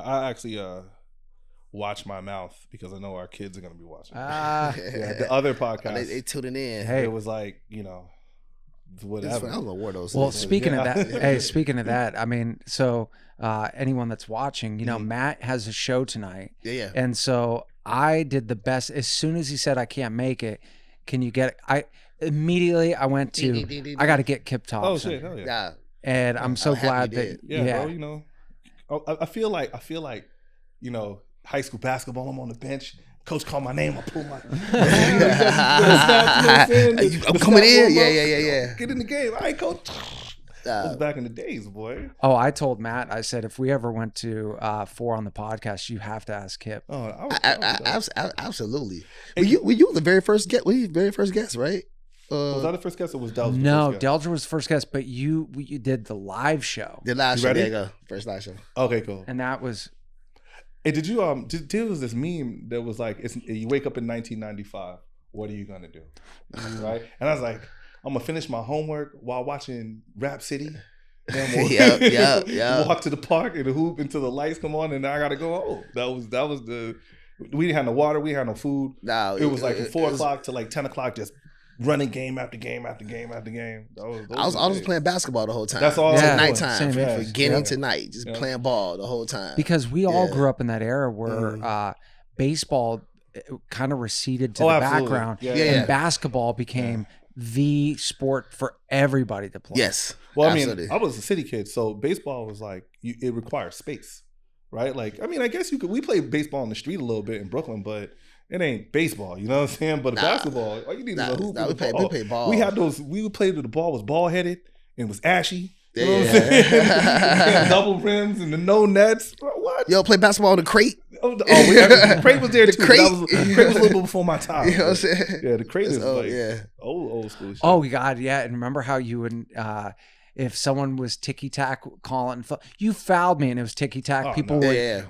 I actually watch my mouth because I know our kids are gonna be watching. The other podcast, they tuning in. Hey, it was like whatever. I don't know where those. Well, speaking of that, speaking of that, I mean, so anyone that's watching, Matt has a show tonight. Yeah. And so I did the best. As soon as he said I can't make it, can you get it? Immediately I went to I got to get Kip Thompson. Oh shit, hell yeah. And I'm so glad that bro, I feel like high school basketball. I'm on the bench. Coach called my name. I pull my. I'm coming in. Yeah. Get in the game. All right, coach. That was back in the days, boy. Oh, I told Matt. I said if we ever went to 4 on the podcast, you have to ask Kip. Oh, absolutely. Were you the very first guest? Were you the very first guest, right? Was I the first guest or was Delger? No, Delger was the first guest, but you did the live show. The live show. There you go. First live show. Okay, cool. And that was. Hey, did you there was this meme that was like, you wake up in 1995, what are you gonna do? Right? And I was like, I'm gonna finish my homework while watching Rap City. Yeah. Walk to the park and the hoop until the lights come on, and I gotta go home. That was the. We didn't have no water, we didn't have no food. No, it was like from 4 o'clock to like 10 o'clock, just running game after game after game after game. I was playing basketball the whole time. That's all. Nighttime, from beginning to night, just playing ball the whole time. Because we all grew up in that era where baseball kind of receded to the background, and basketball became the sport for everybody to play. Yes. Well, absolutely. I was a city kid, so baseball was like it requires space, right? Like, I mean, I guess we played baseball on the street a little bit in Brooklyn, but it ain't baseball, you know what I'm saying? But basketball, all you need is a hoop. We played ball. We had those. We would play with the ball was ball headed and it was ashy. You know what I'm saying? Double rims and the no nets. What? Yo, play basketball in the crate. The crate was there too. The crate was a little bit before my time. You know what I'm saying? Yeah, the crate is old school shit. Oh God, yeah. And remember how you would. If someone was ticky-tack calling, you fouled me and it was ticky-tack, people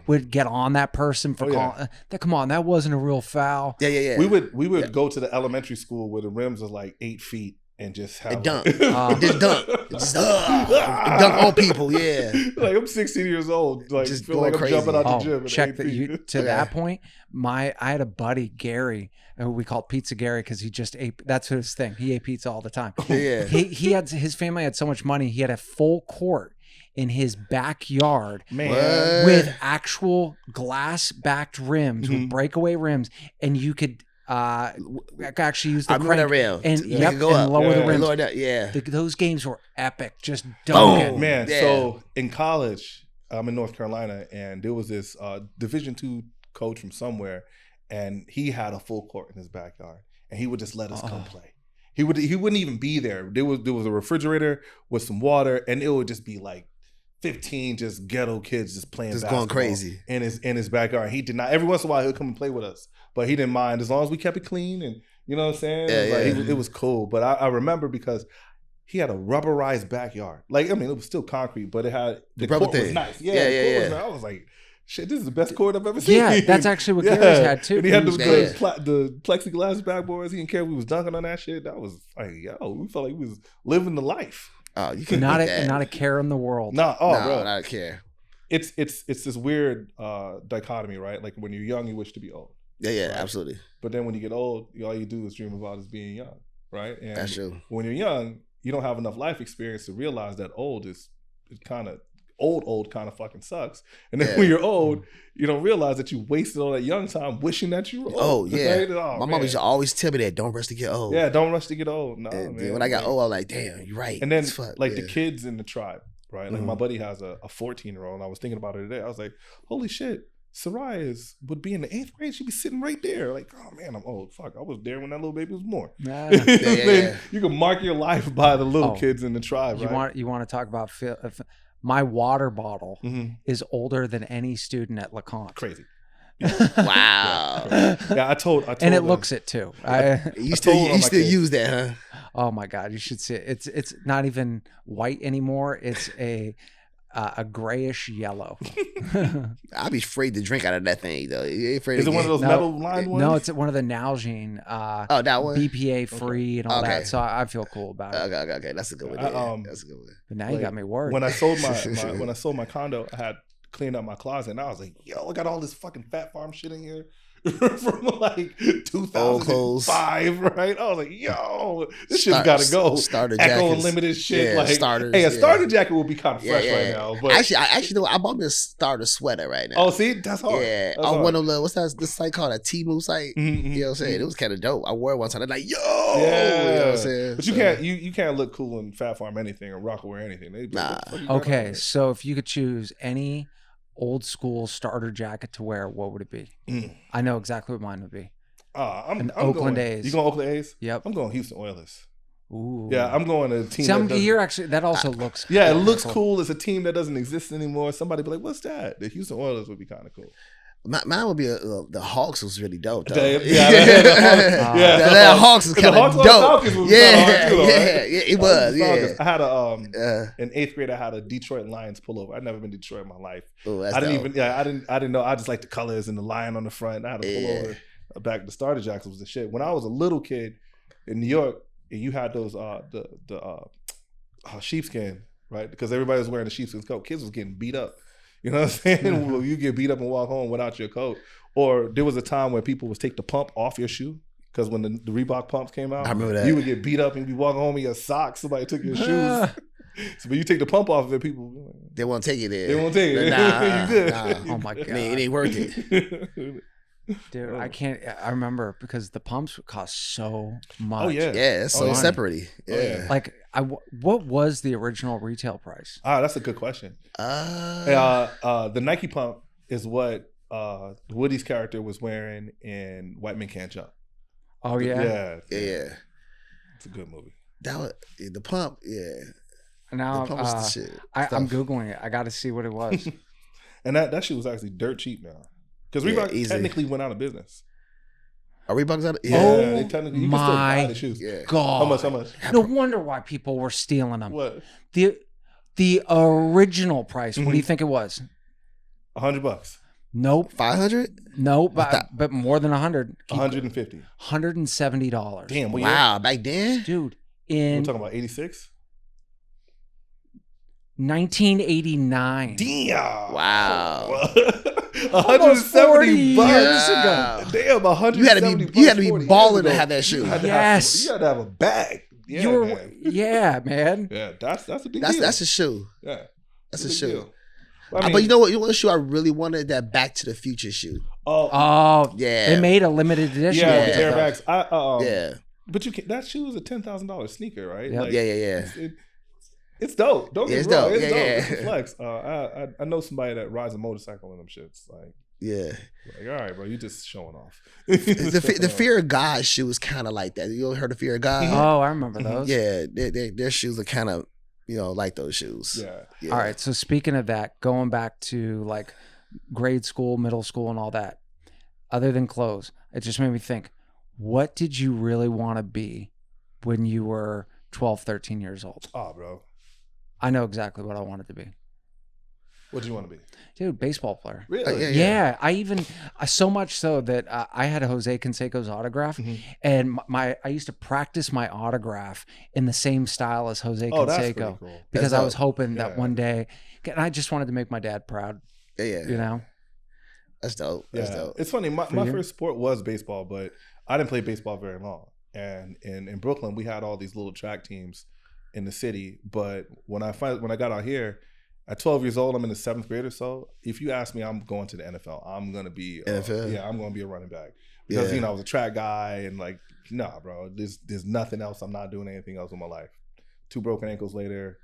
would get on that person for calling. Come on, that wasn't a real foul. Yeah. We would go to the elementary school where the rims was like 8 feet and just have dunk. Just dunk. Just dunk on people, yeah. Like I'm 16 years old. Like just feel like I'm jumping out the gym. Check that to that point. I had a buddy, Gary, who we called Pizza Gary because he just ate. That's his thing. He ate pizza all the time. Yeah. He had his family had so much money. He had a full court in his backyard with actual glass-backed rims with breakaway rims, and you could. Actually use the crank and lower the rims. Those games were epic. Just dunking. Man, so in college, I'm in North Carolina, and there was this Division II coach from somewhere, and he had a full court in his backyard, and he would just let us come play. He wouldn't even be there. There was a refrigerator with some water, and it would just be like 15 just ghetto kids just playing basketball going crazy in his backyard. He did not. Every once in a while he'll come and play with us, but he didn't mind as long as we kept it clean, and you know what I'm saying. It was cool. But I remember because he had a rubberized backyard. Like, I mean, it was still concrete, but it had the court was nice. I was like, shit, this is the best court I've ever seen. Yeah, that's actually what Gary's had too. And he had the plexiglass backboards. He didn't care if we was dunking on that shit. That was like, we felt like we was living the life. Oh, you can not a care in the world. No, bro, not a care. It's this weird dichotomy, right? Like when you're young, you wish to be old. Yeah, right? Absolutely. But then when you get old, all you do is dream about is being young, right? And that's true. When you're young, you don't have enough life experience to realize that old is kind of old kind of fucking sucks. And then when you're old, you don't realize that you wasted all that young time wishing that you were old. Oh, yeah. Right? My mom used to always tell me that, don't rush to get old. Yeah, don't rush to get old. No, man. When I got old, I was like, damn, you're right. And then the kids in the tribe, right? Like my buddy has a 14-year-old, and I was thinking about it today. I was like, holy shit, Soraya would be in the 8th grade. She'd be sitting right there. Like, oh man, I'm old. Fuck, I was there when that little baby was born. You can mark your life by the little kids in the tribe, right? You want to talk about my water bottle is older than any student at LeConte. Crazy. Wow. Yeah, I told and it looks it too. You still use that, huh? Oh my God, you should see it. It's not even white anymore. It's a grayish yellow. I'd be afraid to drink out of that thing though. You ain't afraid Is it one of those metal lined ones? No, it's one of the Nalgene. That one. BPA free and all that. So I feel cool about it. Okay, that's a good one. That's a good one. But now you got me worried. When I sold my condo, I had cleaning up my closet, and I was like, yo, I got all this fucking Fat Farm shit in here. From like 2005, right? I was like, yo, this shit's gotta go. Starter Echo jackets. Unlimited shit. Yeah, like, starters, hey, a starter jacket will be kind of fresh right now. But actually, know, I bought me a starter sweater right now. Oh, see, that's hard. Yeah, that's on one of the what's that? This site called a Temu site. Mm-hmm, you know what I'm saying? It was kind of dope. I wore it one time. I'm like, yo, yeah. You know what I'm saying? But you can't look cool in Fat Farm anything or rock wear anything. Nah. Okay, so if you could choose any old school starter jacket to wear, what would it be? I know exactly what mine would be. I'm Oakland going, A's. You going Oakland A's? Yep. I'm going Houston Oilers. Ooh. Yeah, I'm going to a team. You're actually that also looks. Yeah, it looks cool. It's a team that doesn't exist anymore. Somebody be like, "What's that?" The Houston Oilers would be kind of cool. Mine would be the Hawks was really dope though. The Hawks was kind of dope. It was. Yeah, I had in 8th grade. I had a Detroit Lions pullover. I'd never been to Detroit in my life. Ooh, I didn't know. I just liked the colors and the lion on the front. I had a pullover. Back the starter jackets was the shit. When I was a little kid in New York, and you had those sheepskin, right? Because everybody was wearing the sheepskin coat. Kids was getting beat up. You know what I'm saying? Well, you get beat up and walk home without your coat. Or there was a time where people would take the pump off your shoe. Because when the Reebok pumps came out, I remember that. You would get beat up and you'd be walking home in your socks. Somebody took your shoes. So when you take the pump off of it, people they won't take it there. They won't take it. Nah, you good. nah. Oh my god, I mean, it ain't worth it. dude. I can't. I remember because the pumps would cost so much. Oh yeah, yeah. It's so separately. Yeah. Like what was the original retail price? That's a good question. The Nike pump is what Woody's character was wearing in White Men Can't Jump. Oh yeah, yeah. It's a good movie. That was the pump. Yeah. Now the pump was the shit. I'm googling it. I got to see what it was. And that shit was actually dirt cheap now. Because Reebok technically went out of business. Are Reebok's out? Yeah. Oh, they technically, you can still buy the shoes. Yeah. God. How much? No wonder why people were stealing them. What? The original price. What do you think it was? $100. Nope. 500? Nope. But more than 100. $150. $170. Damn. Wow. Back then, dude. We're talking about 86. 1989. Damn. Wow. $170 years ago. Damn, $170. You had to be balling to have that shoe. Yes. You had to have a bag. Yeah, man. Man. Yeah, that's a big deal. That's a shoe. Yeah, that's a shoe. I mean, but you know what? You know what shoe I really wanted? That Back to the Future shoe. Oh, yeah. They made a limited edition. Yeah, with the airbags. Yeah. But that shoe is a $10,000 sneaker, right? Yep. Like, Yeah. It's dope. Don't get me wrong. It's dope. Yeah. It's a flex. I know somebody that rides a motorcycle in them shits. Like, all right, bro, you just showing off. the Fear of God shoe is kind of like that. You ever heard of Fear of God? Oh, I remember those. Yeah, their shoes are kind of, like those shoes. Yeah. All right. So speaking of that, going back to like grade school, middle school, and all that, other than clothes, it just made me think, what did you really want to be when you were 12, 13 years old? Oh, bro. I know exactly what I wanted to be. What do you want to be? Dude, baseball player. Really? Yeah. I even so much so that I had Jose Canseco's autograph, and I used to practice my autograph in the same style as Jose Canseco, that's pretty cool. because I was hoping that one day, and I just wanted to make my dad proud. Yeah. You know. That's dope. That's dope. It's funny. My first sport was baseball, but I didn't play baseball very long. And in Brooklyn, we had all these little track teams in the city. But when I got out here, at 12 years old, I'm in the 7th grade or so. If you ask me, I'm going to the NFL. I'm going to be NFL. I'm going to be a running back because I was a track guy and like, nah, bro. There's nothing else. I'm not doing anything else with my life. 2 broken ankles later,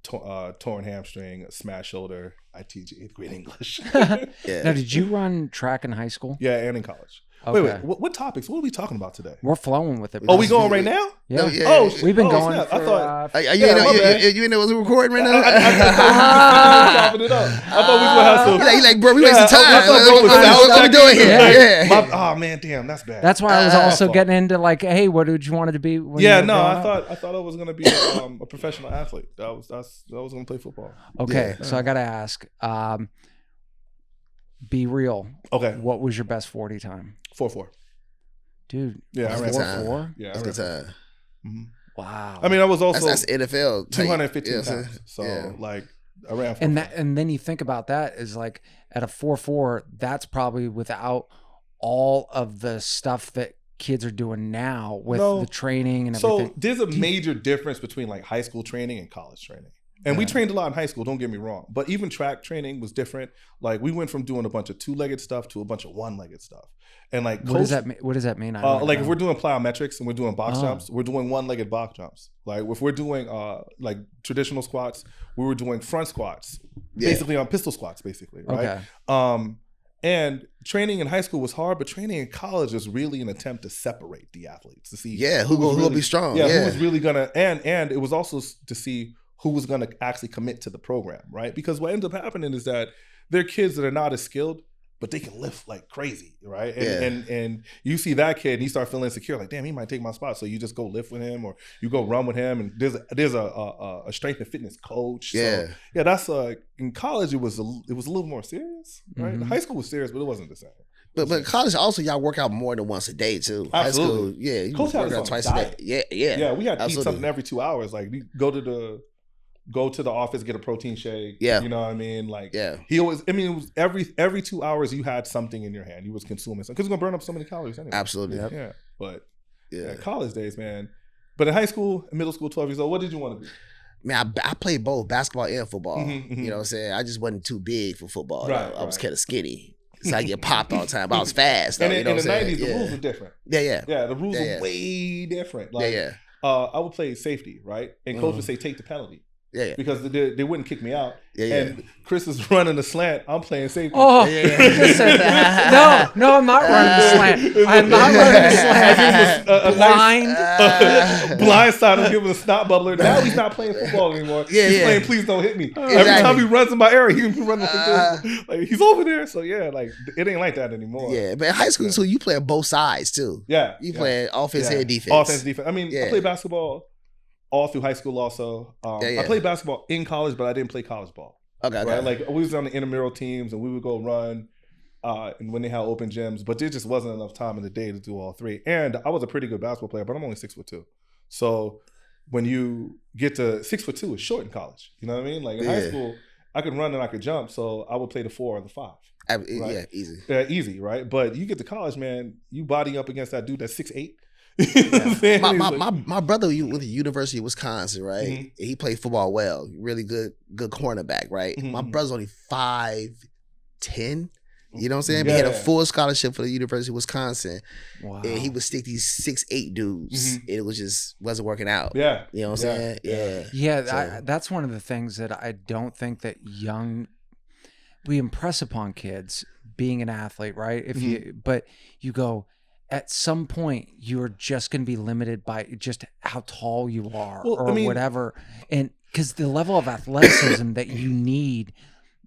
torn hamstring, smashed shoulder. I teach 8th grade English. Now, did you run track in high school? Yeah, and in college. Okay. Wait. What topics? What are we talking about today? We're flowing with it. Oh, we going right now? Yeah. Yeah. We've been going. Snap. For, I thought. You ain't know was recording right now? I thought we was gonna have some. He's like, bro, we wasting time. What we doing here? Oh man, damn, that's bad. That's why I was also getting into like, hey, what did you want to be? When I you were thought I was gonna be a professional athlete. I was gonna play football. Okay, so I gotta ask. Be real. Okay. What was your best 40 time? 4.4. Dude. Yeah, I ran 4.4. Yeah, that's good time. Wow. I mean, I was also that's NFL 215 pounds. So like, I ran 4.5. And then you think about that is like at a 4.4, that's probably without all of the stuff that kids are doing now with the training and everything. So there's a major difference between like high school training and college training. And we trained a lot in high school, don't get me wrong. But even track training was different. Like we went from doing a bunch of 2-legged stuff to a bunch of 1-legged stuff. And like what does that mean? Like if we're doing plyometrics and we're doing box jumps, we're doing 1-legged box jumps. Like if we're doing like traditional squats, we were doing front squats, basically on pistol squats, basically, right? Okay. And training in high school was hard, but training in college is really an attempt to separate the athletes to see who will be strong. Who was really gonna and it was also to see who was going to actually commit to the program, right? Because what ends up happening is that they're kids that are not as skilled, but they can lift like crazy, right? And you see that kid and you start feeling insecure, like, damn, he might take my spot. So you just go lift with him or you go run with him. And there's a strength and fitness coach. So, that's in college, it was a little more serious, right? Mm-hmm. High school was serious, but it wasn't the same. But college also y'all work out more than once a day too. Absolutely. High school, you Coach work out twice a day. Yeah, we had to eat something every 2 hours. Like we go to the office, get a protein shake. Yeah. You know what I mean? Like, he always, it was every 2 hours you had something in your hand. You was consuming something. Because it's going to burn up so many calories anyway. Absolutely. Yeah. But, college days, man. But in high school, middle school, 12 years old, what did you want to be? Man, I played both basketball and football. Mm-hmm. You know what I'm saying? I just wasn't too big for football. Right, I was kind of skinny. So I get popped all the time. But I was fast. Though, and in the 90s, the rules were different. Yeah. The rules were way different. Like, I would play safety, right? And coach would say, take the penalty. Yeah. Because they wouldn't kick me out. And Chris is running the slant. I'm playing safety. Oh, no, I'm not running the slant. I'm not running the slant. Blind side of giving a snot bubbler. Now he's not playing football anymore. He's playing please don't hit me. Every time he runs in my area, he's running like he's over there. So like it ain't like that anymore. Yeah, but in high school too, you play on both sides too. Yeah. You play offense and defense. Offense, defense. I mean, I played basketball all through high school also. I played basketball in college, but I didn't play college ball. Okay. Right? Like we was on the intramural teams and we would go run and when they had open gyms, but there just wasn't enough time in the day to do all three. And I was a pretty good basketball player, but I'm only 6'2". So when you get to 6'2", it's short in college. You know what I mean? Like in high school, I could run and I could jump, so I would play the 4 or the 5. Right? Yeah, easy. Yeah, easy, right? But you get to college, man, you body up against that dude that's 6'8". My brother went to University of Wisconsin, right? Mm-hmm. He played football well, really good cornerback, right? Mm-hmm. My brother's only 5'10". You know what I'm saying? But he had a full scholarship for the University of Wisconsin. Wow. And he would stick these 6'8" dudes. And it wasn't working out. Yeah. You know what I'm saying? Yeah. Yeah, so, that's one of the things that I don't think that we impress upon kids being an athlete, right? But you go, at some point, you're just going to be limited by just how tall you are whatever. And because the level of athleticism that you need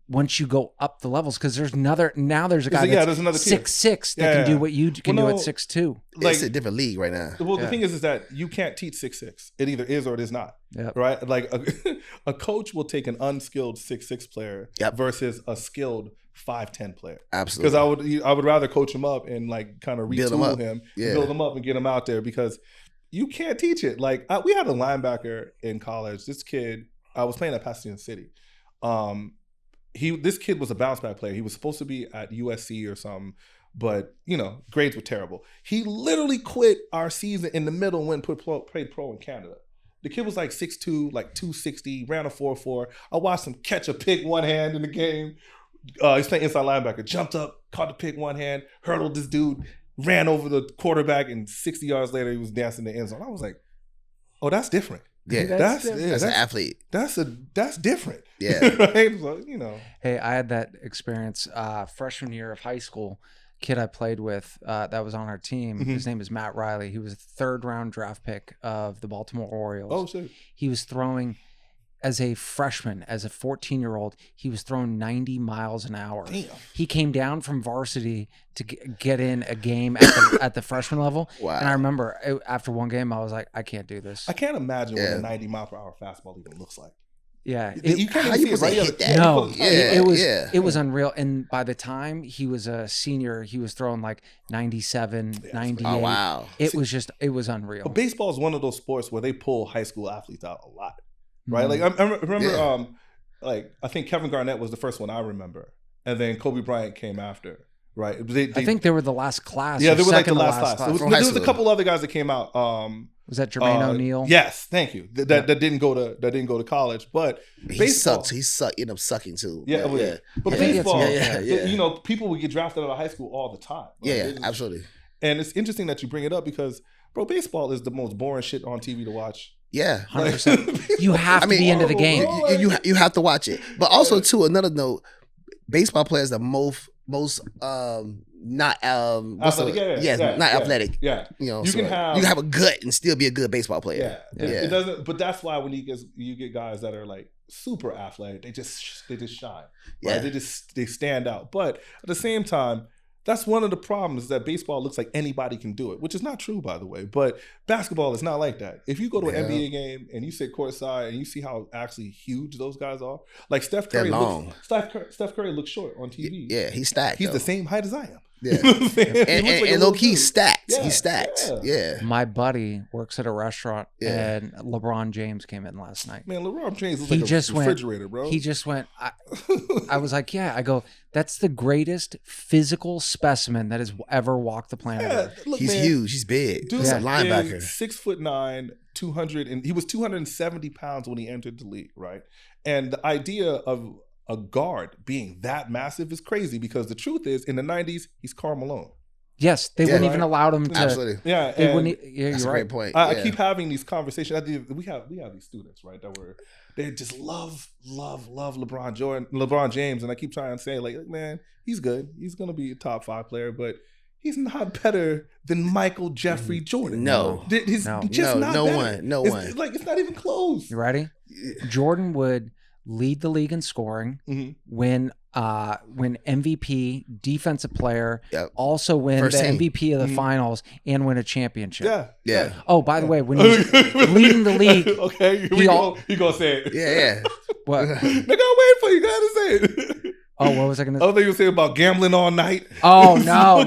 once you go up the levels, because there's another guy that's 6'6" that can do what you can do at 6'2". Like, it's a different league right now. Well, the thing is that you can't teach 6'6". It either is or it is not. Yep. Right? Like a coach will take an unskilled 6'6" player versus a skilled 5'10" player. Absolutely. Because I would rather coach him up and like kind of retool him, build him up and get him out there, because you can't teach it. Like we had a linebacker in college. This kid, I was playing at Pasadena City. This kid was a bounce back player. He was supposed to be at USC or something, but grades were terrible. He literally quit our season in the middle and went and played pro in Canada. The kid was like 6'2", like 260, ran a 4.4. I watched him catch a pick one hand in the game. He's playing inside linebacker, jumped up, caught the pick one hand, hurdled this dude, ran over the quarterback, and 60 yards later he was dancing in the end zone. I was like, oh, that's different. Yeah, that's an athlete. That's different. Yeah. Right? So, Hey, I had that experience freshman year of high school. Kid I played with that was on our team. Mm-hmm. His name is Matt Riley. He was a 3rd round draft pick of the Baltimore Orioles. Oh, shit. He was throwing as a freshman, as a 14-year-old, he was throwing 90 miles an hour. Damn. He came down from varsity to get in a game at the freshman level. Wow. And I remember after one game, I was like, I can't do this. I can't imagine what a 90 mile per hour fastball even looks like. Yeah. You can't even see it, right? No. It was unreal. And by the time he was a senior, he was throwing like 97, 98. Oh, wow. It was unreal. But baseball is one of those sports where they pull high school athletes out a lot. Right, like I remember like I think Kevin Garnett was the first one I remember, and then Kobe Bryant came after. Right. I think they were the last class. Yeah, they were like the last class. There was a school. couple other guys that came out. Was that Jermaine O'Neal? Yes, thank you. That didn't go to college, but he sucked. He ended up sucking too. Yeah. But baseball, you know, people would get drafted out of high school all the time. Right? Yeah, absolutely. And it's interesting that you bring it up because, bro, baseball is the most boring shit on TV to watch. Yeah, 100%. You have to be into the game. You have to watch it. But also, too, another note: baseball players the most not athletic. Yeah, you know, you can have a gut and still be a good baseball player. Yeah. It doesn't. But that's why when you get guys that are like super athletic, they just shine. Right? Yeah, they stand out. But at the same time, that's one of the problems, is that baseball looks like anybody can do it, which is not true, by the way. But basketball is not like that. If you go to an NBA game and you sit courtside and you see how actually huge those guys are, like Steph Curry, Steph Curry looks short on TV. Yeah, he's stacked. He's the same height as I am. Yeah, you know what I'm saying? and low key stacked. Yeah. He's stacked. Yeah. My buddy works at a restaurant, and LeBron James came in last night. Man, LeBron James looks like a refrigerator, bro. He just went. I was like, yeah. I go, that's the greatest physical specimen that has ever walked the planet Earth. Look, he's huge. He's big. Dude, he's a linebacker. 6'9", 200, and he was 270 pounds when he entered the league, right? And the idea of a guard being that massive is crazy, because the truth is, in the 90s, he's Karl Malone. Yes, they wouldn't even allow him to. Absolutely. Yeah, they wouldn't. Yeah, that's you're a right. great point. I keep having these conversations. We have these students, right, they just love LeBron James, and I keep trying to say, like, man, he's good. He's gonna be a top 5 player, but he's not better than Michael Jeffrey Jordan. No, no one. It's like, it's not even close. You ready? Jordan would lead the league in scoring, win MVP, defensive player, also win the MVP of the finals, and win a championship. Yeah. Oh, by the way, when he's leading the league, okay, he gonna say it. Yeah. What? They're gonna wait for you. You gotta say it. Oh, what was I gonna say? Other thing you say about gambling all night. Oh, no.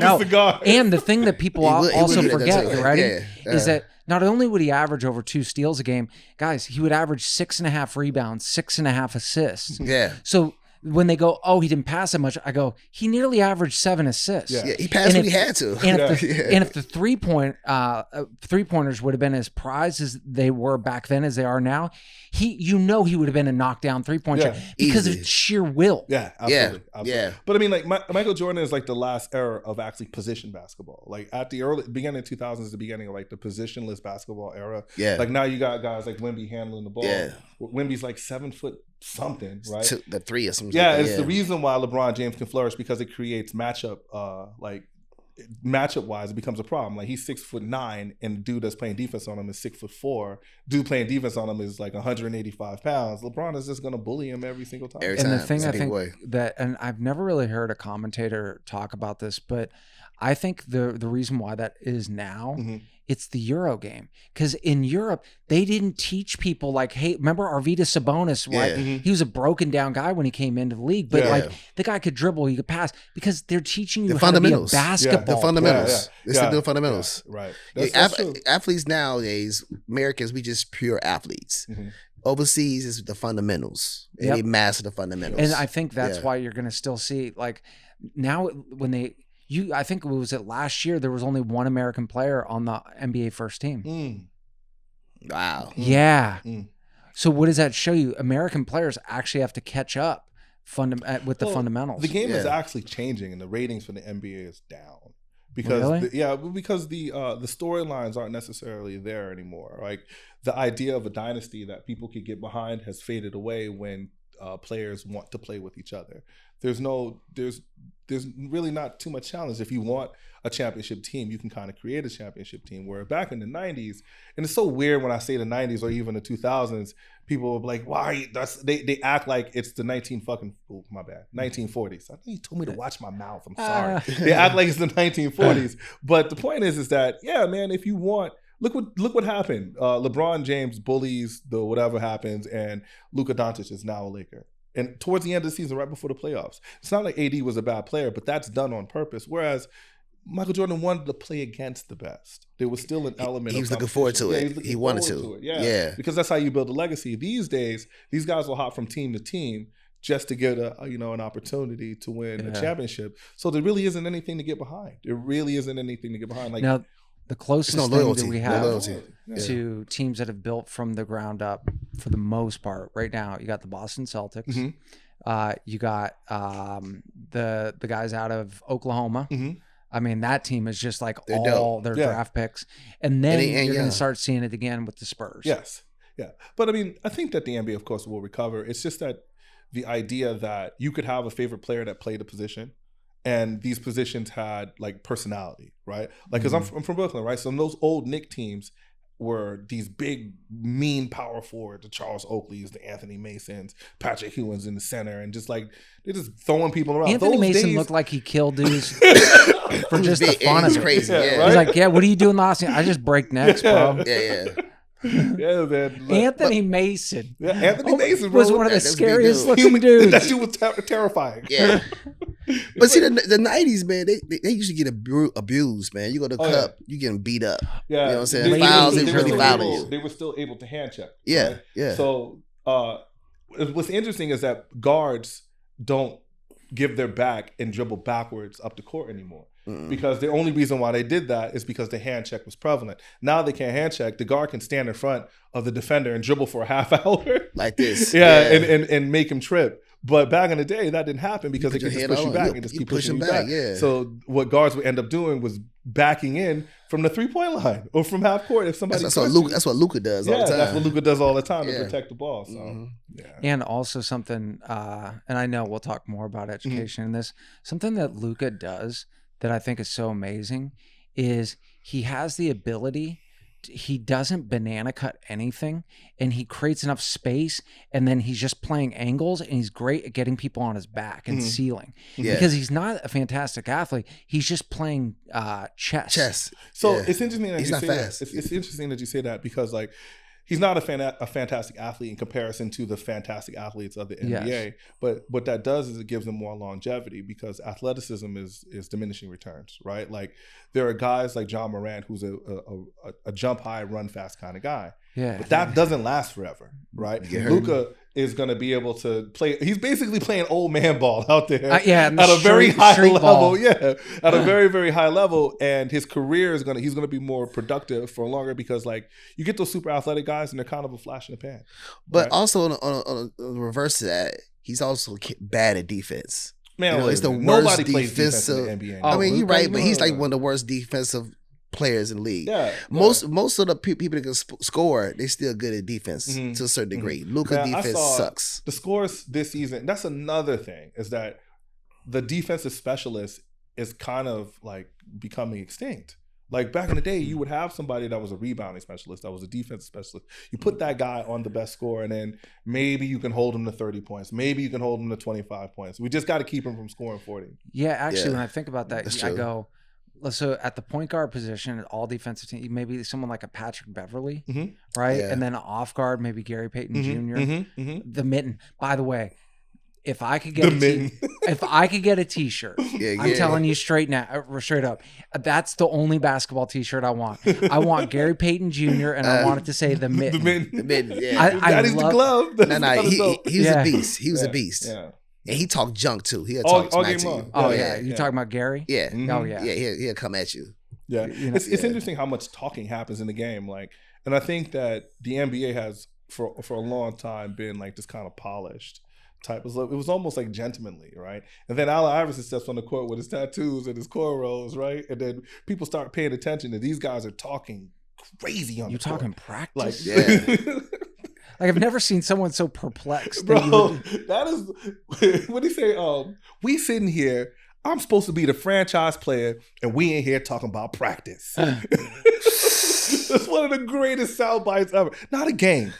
And the thing that people also forget, you ready, is that not only would he average over 2 steals a game, guys, he would average 6.5 rebounds, 6.5 assists. Yeah. So when they go, oh, he didn't pass that much, I go, he nearly averaged 7 assists. Yeah, he passed when he had to. And if the 3-pointers would have been as prized as they were back then as they are now, he would have been a knockdown 3-point shot because of sheer will. Yeah, absolutely. Yeah. But I mean, like, Michael Jordan is like the last era of actually position basketball. Like at the beginning of 2000s, the beginning of like the positionless basketball era. Yeah. Like now you got guys like Wemby handling the ball. Yeah. Wemby's like 7 foot something, right? The 3 or something. Yeah, it's the reason why LeBron James can flourish, because it creates matchup wise, it becomes a problem. Like he's 6'9", and the dude that's playing defense on him is 6'4". Dude playing defense on him is like 185 pounds. LeBron is just gonna bully him every single time. And the thing I think that, and I've never really heard a commentator talk about this, but I think the reason why that is now, it's the Euro game. Because in Europe, they didn't teach people like, hey, remember Arvydas Sabonis, right? He was a broken down guy when he came into the league, but like the guy could dribble, he could pass, because they're teaching you how to be a basketball. The fundamentals. They're still doing fundamentals. Right. Athletes nowadays, Americans, we just pure athletes. Overseas is the fundamentals. And they master the fundamentals. And I think that's why you're going to still see, like, now when I think it was last year, there was only one American player on the NBA first team. Wow. Yeah. So what does that show you? American players actually have to catch up with the fundamentals. The game is actually changing, and the ratings for the NBA is down. Because because the storylines aren't necessarily there anymore. Like the idea of a dynasty that people could get behind has faded away when players want to play with each other. There's really not too much challenge. If you want a championship team, you can kind of create a championship team. Where back in the 90s, and it's so weird when I say the 90s or even the 2000s, people will be like, why? They act like it's the 1940s. I think you told me to watch my mouth. I'm sorry. They act like it's the 1940s. But the point is that, yeah, man, if you want, look what happened. LeBron James bullies the whatever happens, and Luka Doncic is now a Laker. And towards the end of the season, right before the playoffs, it's not like AD was a bad player, but that's done on purpose. Whereas Michael Jordan wanted to play against the best. There was still an element. He was looking forward to it. He wanted to. Yeah, because that's how you build a legacy. These days, these guys will hop from team to team just to get an opportunity to win a championship. So there really isn't anything to get behind. There really isn't anything to get behind. Like now, the closest thing that we have to teams that have built from the ground up, for the most part, right now, you got the Boston Celtics. Mm-hmm. You got the guys out of Oklahoma. Mm-hmm. I mean, that team is just like all their draft picks. And then you're going to start seeing it again with the Spurs. Yes. Yeah. But I mean, I think that the NBA, of course, will recover. It's just that the idea that you could have a favorite player that played a position, and these positions had like personality, right? Like, because I'm from Brooklyn, right? So those old Knicks teams were these big, mean power forwards, the Charles Oakleys, the Anthony Masons, Patrick Ewing's in the center, and just like they're just throwing people around. Anthony Mason looked like he killed dudes for just the fun of it. Crazy. Yeah, right? He's like, what are you doing last night? I just break necks, bro. Yeah. Yeah, man. Anthony Mason. Yeah, Anthony Mason bro, was one of the scariest looking dudes. That dude was terrifying. Yeah. But see, the 90s, man, they used to get abused, man. You go to the cup, you getting beat up. Yeah. You know what I'm saying? Fouls, they really fouling you. They were still able to hand check. Yeah, right? yeah. So what's interesting is that guards don't give their back and dribble backwards up the court anymore. Because the only reason why they did that is because the hand check was prevalent. Now they can't hand check. The guard can stand in front of the defender and dribble for a half hour. Like this. And make him trip. But back in the day, that didn't happen because they could just push you back and just keep pushing you back. Yeah. So what guards would end up doing was backing in from the 3-point line or from half court if somebody. That's what Luka does all the time. That's what Luka does all the time to protect the ball. So and also something, and I know we'll talk more about education in this. Something that Luka does that I think is so amazing is he has the ability. He doesn't banana cut anything, and he creates enough space, and then he's just playing angles, and he's great at getting people on his back and sealing. Because he's not a fantastic athlete. He's just playing chess. So it's interesting that you say that. It's interesting that you say that because like he's not a fantastic athlete in comparison to the fantastic athletes of the NBA. Yes. But what that does is it gives them more longevity because athleticism is diminishing returns, right? Like there are guys like John Morant who's a jump high, run fast kind of guy. Yeah. But that doesn't last forever, right? Luka is going to be able to play. He's basically playing old man ball out there at a very high level. Ball. Yeah, at a very, very high level. And his career he's going to be more productive for longer because like you get those super athletic guys and they're kind of a flash in the pan. But also on the reverse of that, he's also bad at defense. Man, it's the worst defensive. In the NBA. I mean, you're right, but he's like one of the worst defensive players in the league. Most of the people that can score, they still good at defense to a certain degree. Luka defense sucks. The scores this season. That's another thing is that the defensive specialist is kind of like becoming extinct. Like back in the day, you would have somebody that was a rebounding specialist, that was a defensive specialist. You put that guy on the best score, and then maybe you can hold him to 30 points. Maybe you can hold him to 25 points. We just got to keep him from scoring 40. Yeah, actually, when I think about that, I go. So at the point guard position, at all defensive teams, maybe someone like a Patrick Beverly, right? Yeah. And then off guard, maybe Gary Payton Jr. The mitten. By the way, if I could get a T-shirt, I'm telling you straight up, that's the only basketball T-shirt I want. I want Gary Payton Jr. and I want it to say the mitten. The mitten. Yeah. That is the glove. He was a beast. He was a beast. Yeah. And he talked junk too. He'll talk smack to you. Oh yeah, you talking about Gary? Yeah. Oh yeah. Yeah, he'll come at you. Yeah, it's interesting how much talking happens in the game. Like, and I think that the NBA has for a long time been like this kind of polished type. It was almost like gentlemanly, right? And then Allen Iverson steps on the court with his tattoos and his cornrows, right? And then people start paying attention, and these guys are talking crazy on. You the court. Talking practice? Like, Like I've never seen someone so perplexed. Bro, that is what do you say? We sitting here. I'm supposed to be the franchise player, and we ain't here talking about practice. That's one of the greatest sound bites ever. Not a game.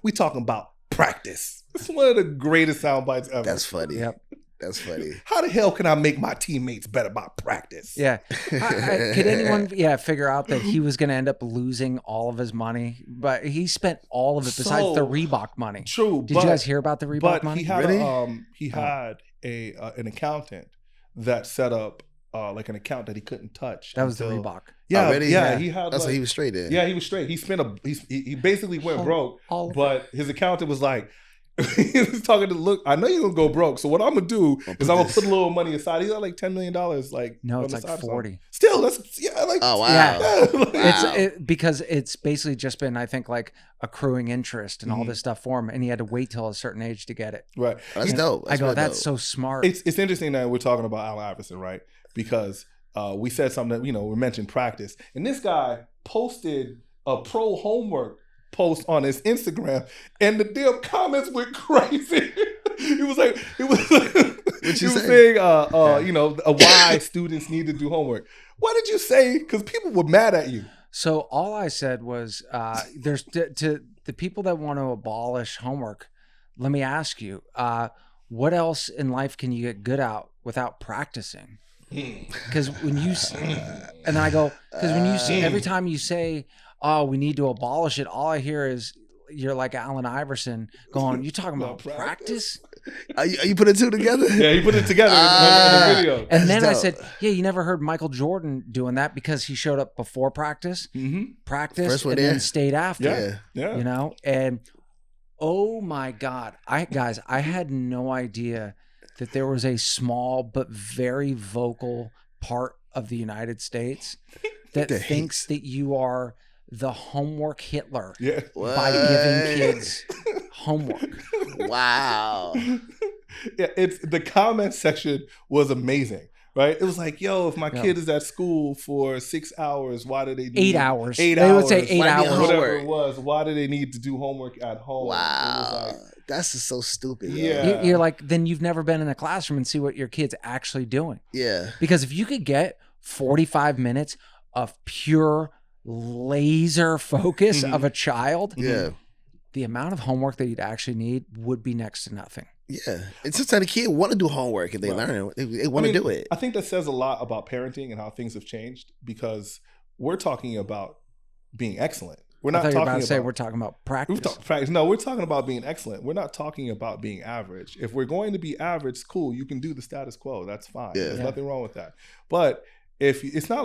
We talking about practice. It's one of the greatest sound bites ever. That's funny. Yep. That's funny. How the hell can I make my teammates better by practice? Yeah. Could anyone figure out that he was going to end up losing all of his money? But he spent all of it besides the Reebok money. True. Did you guys hear about the Reebok money? He had, he had an accountant that set up like an account that he couldn't touch. That was the Reebok. Yeah, really? Yeah. He had. So he was straight there. Yeah, he was straight. He basically went broke, but his accountant was like, he was talking to look. I know you're gonna go broke, so what I'm gonna do is I'm gonna put a little money aside. He's got like $10 million. Like no, it's like 40. Still, that's like oh wow. Yeah. It's because it's basically just been, I think, like accruing interest and all this stuff for him, and he had to wait till a certain age to get it. Right. That's dope. That's so smart. It's interesting that we're talking about Allen Iverson, right? Because we said something that we mentioned practice, and this guy posted a pro homework post on his Instagram, and the damn comments went crazy. He was saying why students need to do homework. What did you say? Because people were mad at you. So all I said was, there's to the people that want to abolish homework. Let me ask you, what else in life can you get good at without practicing? Because when you and then I go, because when you see every time you say, oh, we need to abolish it, all I hear is you're like Allen Iverson going, you talking about practice? Are you putting two together? Yeah, you put it together in the video. And then I said, yeah, you never heard Michael Jordan doing that because he showed up before practice, practice, and then stayed after. Yeah. And oh my God, I had no idea that there was a small but very vocal part of the United States that thinks that you are the homework Hitler by giving kids homework. Wow. Yeah, the comment section was amazing, right? It was like, yo, if my kid is at school for 6 hours, why do they need 8 hours? 8 they hours. Would say 8 hours. Whatever it was. Why do they need to do homework at home? Wow. That's just so stupid. Yeah. You're like, then you've never been in a classroom and see what your kid's actually doing. Yeah. Because if you could get 45 minutes of pure laser focus of a child, the amount of homework that you'd actually need would be next to nothing. Yeah. And sometimes the kid want to do homework if they learn it. They want to do it. I think that says a lot about parenting and how things have changed, because we're talking about being excellent. We're not talking about we're talking about practice. No, we're talking about being excellent. We're not talking about being average. If we're going to be average, cool, you can do the status quo. That's fine. There's nothing wrong with that. But if it's not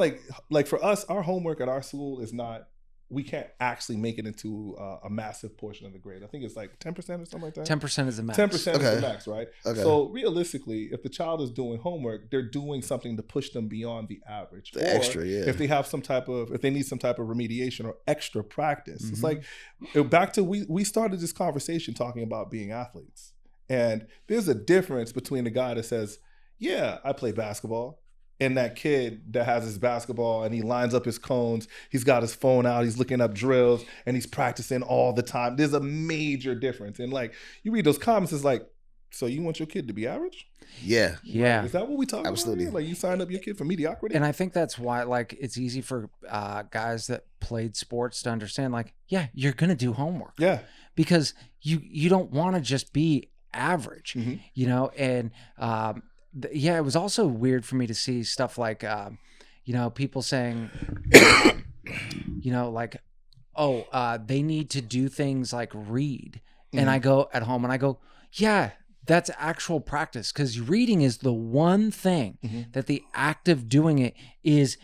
like for us, our homework at our school is not, we can't actually make it into a massive portion of the grade. I think it's like 10% or something like that. 10% is the max. 10% is the max, right? Okay. So realistically, if the child is doing homework, they're doing something to push them beyond the average. The extra, if they have if they need some type of remediation or extra practice. It's like, back to, we started this conversation talking about being athletes. And there's a difference between the guy that says, yeah, I play basketball, and that kid that has his basketball and he lines up his cones, he's got his phone out, he's looking up drills, and he's practicing all the time. There's a major difference. And like, you read those comments, it's like, so you want your kid to be average? Yeah. Yeah. Is that what we talking Absolutely. about? Like, you signed up your kid for mediocrity? And I think that's why, like, it's easy for guys that played sports to understand, like, yeah, you're going to do homework. Yeah. Because you don't want to just be average, and it was also weird for me to see stuff like, people saying, like, they need to do things like read. And I go at home and I go, yeah, that's actual practice. Because reading is the one thing that the act of doing it is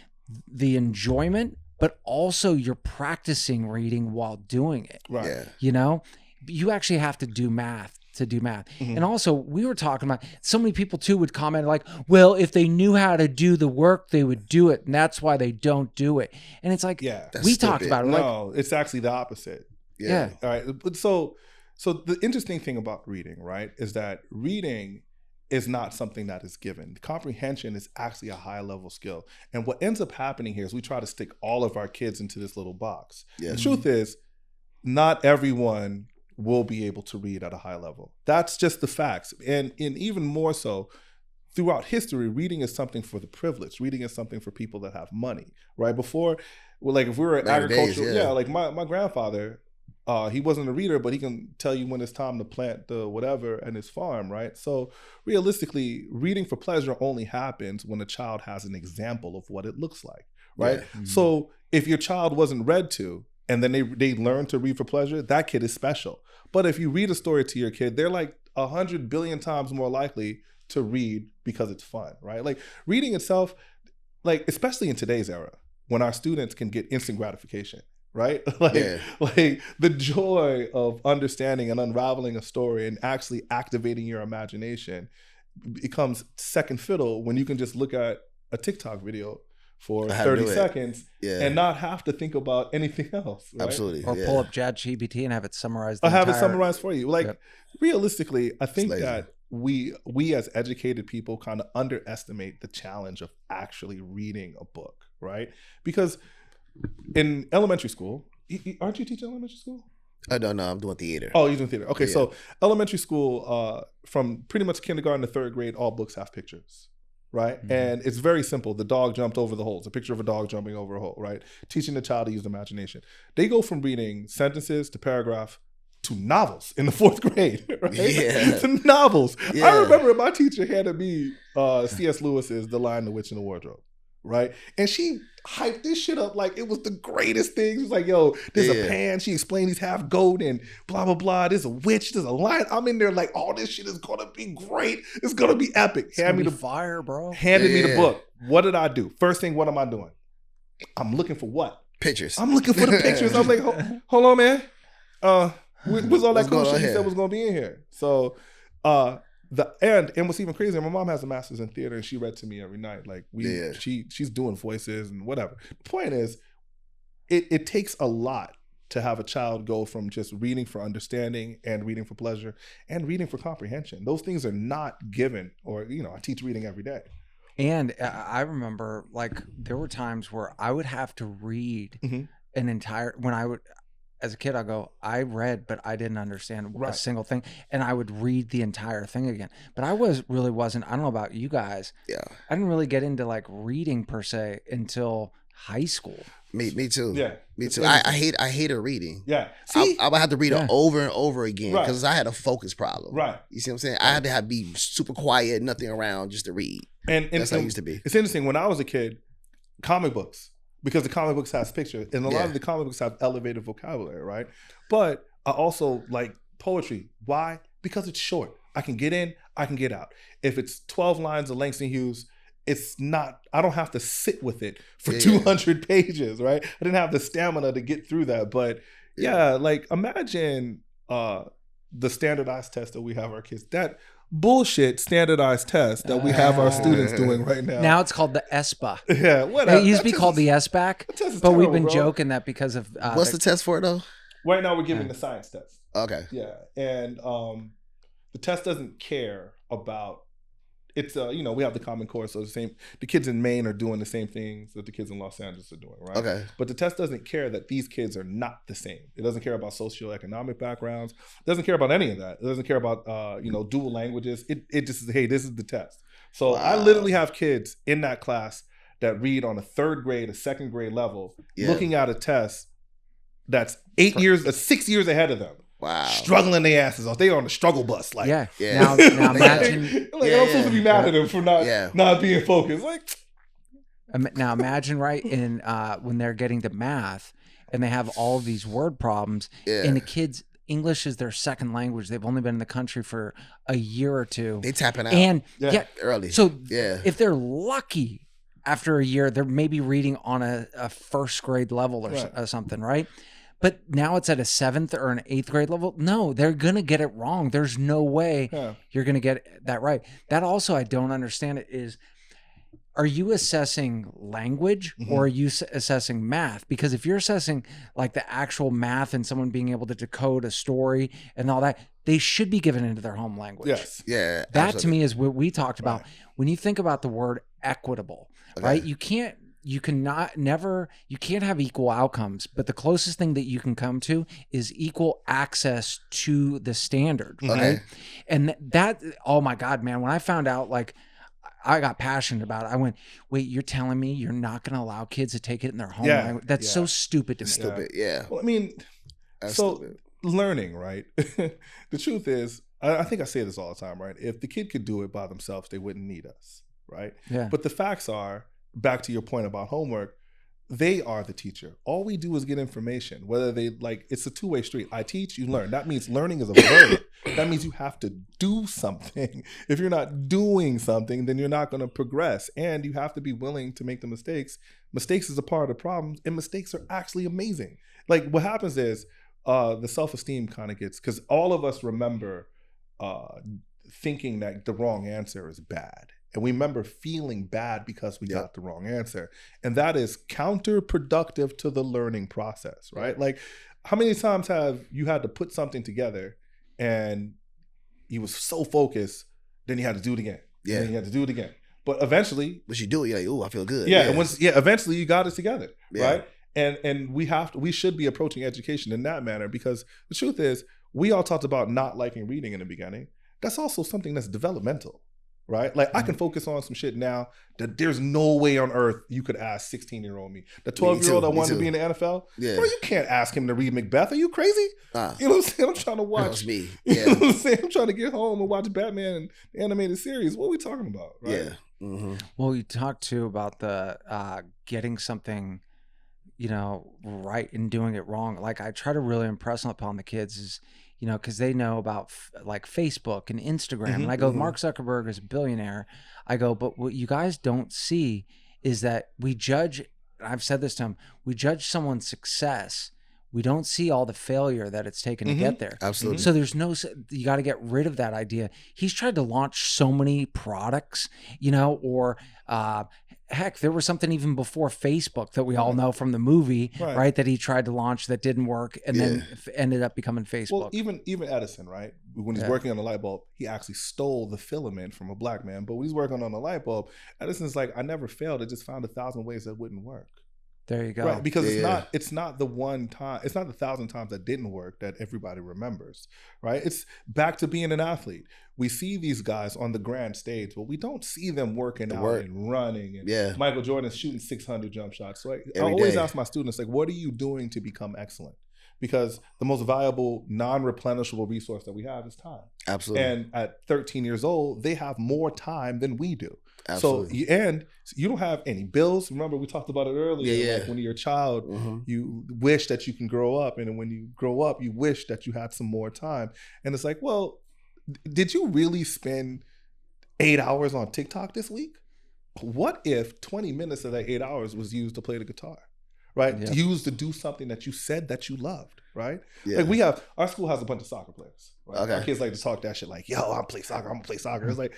the enjoyment, but also you're practicing reading while doing it. Right. Yeah. You actually have to do math to do math. And also, we were talking about, so many people too would comment like, well, if they knew how to do the work, they would do it, and that's why they don't do it. And it's like, we talked about it. No, it's actually the opposite. Yeah. All right. So the interesting thing about reading, right, is that reading is not something that is given. Comprehension is actually a high level skill. And what ends up happening here is we try to stick all of our kids into this little box. The truth is, not everyone will be able to read at a high level. That's just the facts. And even more so, throughout history, reading is something for the privileged. Reading is something for people that have money, right? Before, like if we were agricultural, like my grandfather, he wasn't a reader, but he can tell you when it's time to plant the whatever in his farm, right? So realistically, reading for pleasure only happens when a child has an example of what it looks like, right? Yeah. So if your child wasn't read to, and then they learn to read for pleasure, that kid is special. But if you read a story to your kid, they're like 100 billion times more likely to read because it's fun, right? Like reading itself, like, especially in today's era, when our students can get instant gratification, right? Like the joy of understanding and unraveling a story and actually activating your imagination becomes second fiddle when you can just look at a TikTok video for 30 seconds and not have to think about anything else. Right? Absolutely. Or pull up ChatGPT and have it summarized. Or have it summarized for you. Like, realistically, I think that we as educated people kind of underestimate the challenge of actually reading a book, right? Because in elementary school, aren't you teaching elementary school? No, I'm doing theater. Oh, you're doing theater. Okay, so elementary school, from pretty much kindergarten to third grade, all books have pictures, right? Mm-hmm. And it's very simple. The dog jumped over the hole. It's a picture of a dog jumping over a hole, right? Teaching the child to use imagination. They go from reading sentences to paragraph to novels in the fourth grade, right? Yeah. To novels. Yeah. I remember my teacher handed me C.S. Lewis's The Lion, the Witch, and the Wardrobe, right? And she hyped this shit up like it was the greatest thing. She was like, yo, there's a pan. She explained he's half goat and blah, blah, blah. There's a witch, there's a lion. I'm in there like, oh, this shit is going to be great. It's going to be epic. Handed me the fire, bro. Handed me the book. What did I do? First thing, what am I doing? I'm looking for what? Pictures. I'm looking for the pictures. I was like, hold on, man. What's all that cool shit you said was going to be in here? So, and what's even crazier, my mom has a master's in theater and she read to me every night. Like she's doing voices and whatever. The point is, it takes a lot to have a child go from just reading for understanding and reading for pleasure and reading for comprehension. Those things are not given, or, I teach reading every day. And I remember, like, there were times where I would have to read an entire, as a kid, I read, but I didn't understand a single thing. And I would read the entire thing again. But I really wasn't, I don't know about you guys. Yeah. I didn't really get into like reading per se until high school. Me too. Yeah. Me too. I hated reading. Yeah. See? I would have to read it over and over again because I had a focus problem. Right. You see what I'm saying? I had to be super quiet, nothing around, just to read. And that's how I used to be. It's interesting. When I was a kid, comic books, because the comic books has pictures, and a lot of the comic books have elevated vocabulary, right? But I also like poetry. Why? Because it's short. I can get in, I can get out. If it's 12 lines of Langston Hughes, it's not, I don't have to sit with it for 200 pages, right? I didn't have the stamina to get through that. But like imagine the standardized test that we have our kids. That bullshit standardized test that we have our students doing right now. Now it's called the SBA. Yeah, whatever. It used to be called the SBAC, but terrible, we've been joking that because of... What's the test for it, though? Right now we're giving the science test. Okay. Yeah, and the test doesn't care about... It's, we have the Common Core, so the kids in Maine are doing the same things that the kids in Los Angeles are doing, right? Okay. But the test doesn't care that these kids are not the same. It doesn't care about socioeconomic backgrounds. It doesn't care about any of that. It doesn't care about, dual languages. It just is, hey, this is the test. So I literally have kids in that class that read on a third grade, a second grade level, looking at a test that's 6 years ahead of them. Wow. Struggling their asses off. They on the struggle bus. Like, Now imagine. I'm supposed to be mad at them for not being focused. Like, now imagine, right, in when they're getting to math and they have all of these word problems, and the kids, English is their second language. They've only been in the country for a year or two. They tapping out. And early. So if they're lucky, after a year, they're maybe reading on a first grade level or something, right? But now it's at a 7th or an 8th grade level. No, they're going to get it wrong. There's no way you're going to get that right. That also, I don't understand it is, are you assessing language or are you assessing math? Because if you're assessing like the actual math and someone being able to decode a story and all that, they should be given into their home language. Yes. Yeah. That to me is what we talked about. When you think about the word equitable, right? You can't have equal outcomes, but the closest thing that you can come to is equal access to the standard, right? And that, oh my God, man, when I found out, like, I got passionate about it. I went, wait, you're telling me you're not going to allow kids to take it in their home language? That's so stupid to me. Stupid, Well, I mean, learning, right? The truth is, I think I say this all the time, right? If the kid could do it by themselves, they wouldn't need us, right? Yeah. But the facts are, back to your point about homework, they are the teacher. All we do is get information, whether they like, it's a two-way street. I teach, you learn. That means learning is a verb. That means you have to do something. If you're not doing something, then you're not going to progress. And you have to be willing to make the mistakes. Mistakes is a part of the problem, and mistakes are actually amazing. Like what happens is the self-esteem kind of gets, because all of us remember thinking that the wrong answer is bad. And we remember feeling bad because we got the wrong answer. And that is counterproductive to the learning process, right? Like, how many times have you had to put something together and you was so focused, then you had to do it again. Yeah. And then you had to do it again. But eventually... But you do it, you're like, oh, I feel good. Yeah, and eventually you got it together, right? And we should be approaching education in that manner, because the truth is, we all talked about not liking reading in the beginning. That's also something that's developmental. Right? Like I can focus on some shit now that there's no way on earth you could ask 16-year-old me. The 12-year-old that wanted to be in the NFL, bro, you can't ask him to read Macbeth. Are you crazy? You know what I'm saying? I'm trying to watch. That was me. Yeah. You know what I'm saying? I'm trying to get home and watch Batman and the animated series. What are we talking about? Right? Yeah. Mm-hmm. Well, you talked too about the getting something, right and doing it wrong. Like I try to really impress upon the kids is, because they know about like Facebook and Instagram. And I go, Mark Zuckerberg is a billionaire. I go, but what you guys don't see is that we judge, I've said this to them, we judge someone's success. We don't see all the failure that it's taken to get there. Absolutely. So you got to get rid of that idea. He's tried to launch so many products, or heck, there was something even before Facebook that we all know from the movie, right? That he tried to launch that didn't work and then ended up becoming Facebook. Well, even Edison, right? When he's working on the light bulb, he actually stole the filament from a black man. But when he's working on the light bulb, Edison's like, I never failed. I just found 1,000 ways that wouldn't work. There you go. Right, because it's not the one time, it's not the 1,000 times that didn't work that everybody remembers, right? It's back to being an athlete. We see these guys on the grand stage, but we don't see them working out and running. And Michael Jordan's shooting 600 jump shots. So I always ask my students, like, what are you doing to become excellent? Because the most valuable, non-replenishable resource that we have is time. Absolutely. And at 13 years old, they have more time than we do. Absolutely. So, and you don't have any bills. Remember, we talked about it earlier. Like when you're a child, you wish that you can grow up. And then when you grow up, you wish that you had some more time. And it's like, well, did you really spend 8 hours on TikTok this week? What if 20 minutes of that 8 hours was used to play the guitar? Right? Yep. Used to do something that you said that you loved, right? Yeah. Like our school has a bunch of soccer players. Right? Okay. Our kids like to talk that shit like, yo, I'm gonna play soccer. It's like,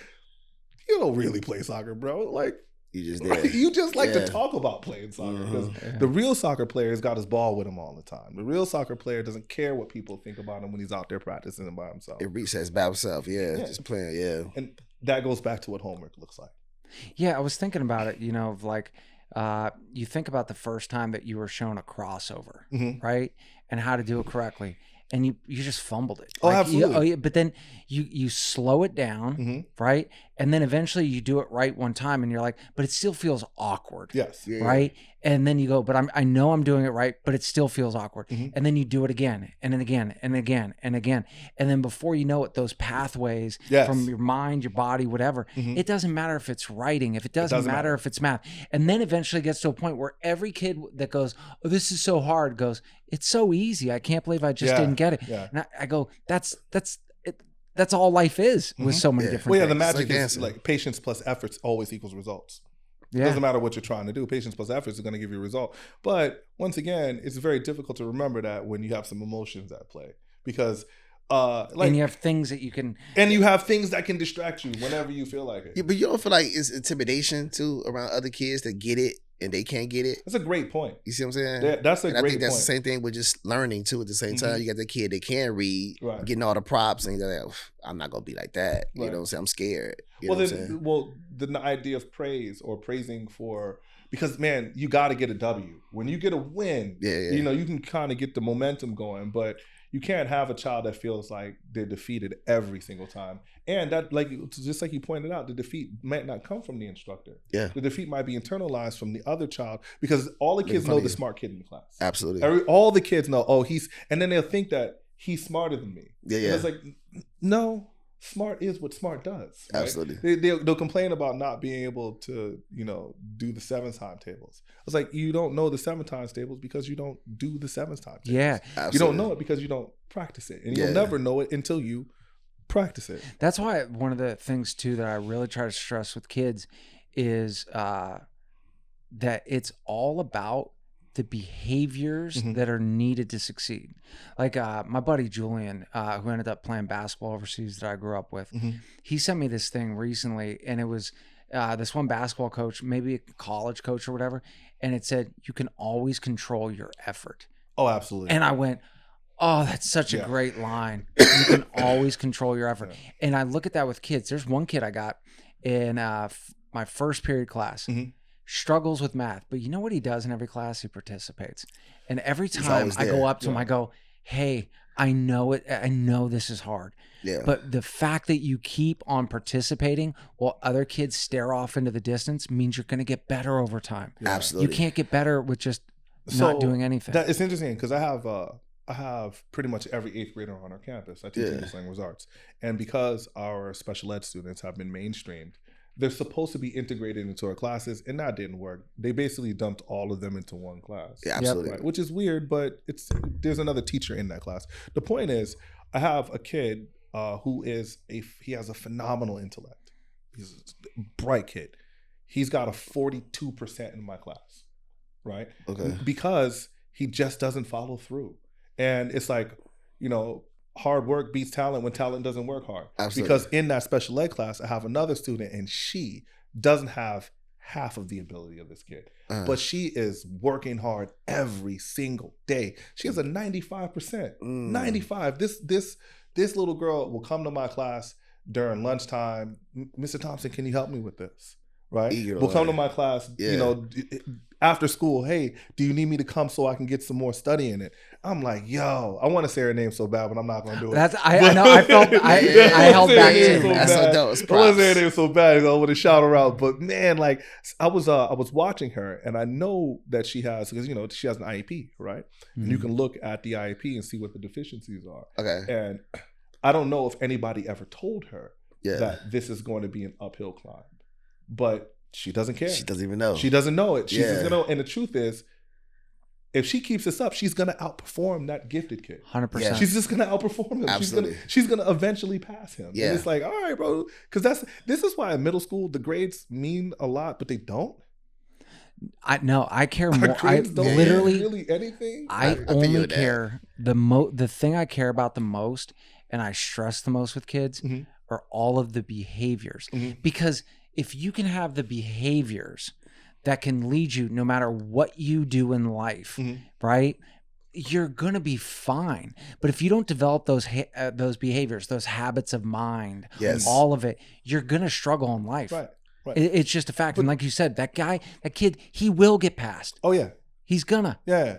you don't really play soccer, bro. Like, you just like to talk about playing soccer, because the real soccer player's got his ball with him all the time. The real soccer player doesn't care what people think about him when he's out there practicing by himself. It resets by himself, just playing, And that goes back to what homework looks like. Yeah, I was thinking about it, like, you think about the first time that you were shown a crossover, right? And how to do it correctly. And you just fumbled it. Oh, absolutely. But then you slow it down, right? And then eventually you do it right one time and you're like, but it still feels awkward. Yes. Right? And then you go, but I know I'm doing it right, but it still feels awkward. And then you do it again and then again and again and again. And then before you know it, those pathways from your mind, your body, whatever, it doesn't matter if it's writing, if it doesn't matter if it's math. And then eventually it gets to a point where every kid that goes, oh, this is so hard, goes, it's so easy. I can't believe I just didn't get it. Yeah. And I go, that's all life is with so many different things. The magic is like patience plus efforts always equals results. It doesn't matter what you're trying to do. Patience plus efforts is going to give you a result. But once again, it's very difficult to remember that when you have some emotions at play, because and you have things that you can, and you have things that can distract you whenever you feel like it. Yeah, but you don't feel like it's intimidation too around other kids that get it and they can't get it? That's a great point. You see what I'm saying? That's a great point. I think that's the same thing with just learning too. At the same time, you got the kid that can read, getting all the props, and you're like, I'm not gonna be like that. You know what I'm saying? I'm scared. The idea of praise or praising for, because man, you got to get a W. When you get a win, you can kind of get the momentum going, but you can't have a child that feels like they're defeated every single time. And that, like, just like you pointed out, the defeat might not come from the instructor. Yeah. The defeat might be internalized from the other child, because all the kids know the smart kid in the class. Absolutely. All the kids know, and then they'll think that he's smarter than me. Yeah. And it's like, no, smart is what smart does. Right? Absolutely. They'll complain about not being able to, do the 7 times tables. It's like, you don't know the 7 times tables because you don't do the 7 times tables. Yeah. Absolutely. You don't know it because you don't practice it. And you'll never know it until you practice it. That's why one of the things too that I really try to stress with kids is that it's all about the behaviors that are needed to succeed. Like my buddy Julian, who ended up playing basketball overseas that I grew up with, he sent me this thing recently, and it was this one basketball coach, maybe a college coach or whatever, and it said, you can always control your effort. Oh, absolutely. And I went, oh, that's such a great line. You can always control your effort. Yeah. And I look at that with kids. There's one kid I got in my first period class, struggles with math, but you know what he does in every class? He participates. And every time I go up to him, I go, hey, I know it. I know this is hard. Yeah. But the fact that you keep on participating while other kids stare off into the distance means you're going to get better over time. Yeah. Absolutely. You can't get better with just not doing anything. It's interesting because I have pretty much every 8th grader on our campus. I teach English language arts. And because our special ed students have been mainstreamed, they're supposed to be integrated into our classes, and that didn't work. They basically dumped all of them into one class. Yeah, absolutely. Right? Which is weird, but there's another teacher in that class. The point is, I have a kid who he has a phenomenal intellect. He's a bright kid. He's got a 42% in my class, right? Okay. Because he just doesn't follow through. And it's like, hard work beats talent when talent doesn't work hard. Absolutely. Because in that special ed class, I have another student, and she doesn't have half of the ability of this kid. But she is working hard every single day. She has a 95%. 95. This little girl will come to my class during lunchtime. Mr. Thompson, can you help me with this? Right? We'll come to my class, after school. Hey, do you need me to come so I can get some more study in it? I'm like, yo, I want to say her name so bad, but I'm not going to do it. I know. I felt I held back too. So that's so dope. I want to say her name so bad. I want to shout her out. But man, like I was watching her, and I know that she has, because she has an IEP, right? And you can look at the IEP and see what the deficiencies are. Okay. And I don't know if anybody ever told her that this is going to be an uphill climb. But she doesn't care. She doesn't even know. She doesn't know it. She's just gonna. And the truth is, if she keeps this up, she's gonna outperform that gifted kid. 100%. She's just gonna outperform him. Absolutely. She's gonna eventually pass him. Yeah. And it's like, all right, bro, because this is why in middle school the grades mean a lot, but they don't. I care more. I literally really anything. I only care the thing I care about the most, and I stress the most with kids are all of the behaviors, because if you can have the behaviors that can lead you no matter what you do in life, right? You're going to be fine. But if you don't develop those behaviors, those habits of mind, all of it, you're going to struggle in life. Right. It's just a fact. And like you said, that kid, he will get past. Oh, yeah. He's gonna. Yeah.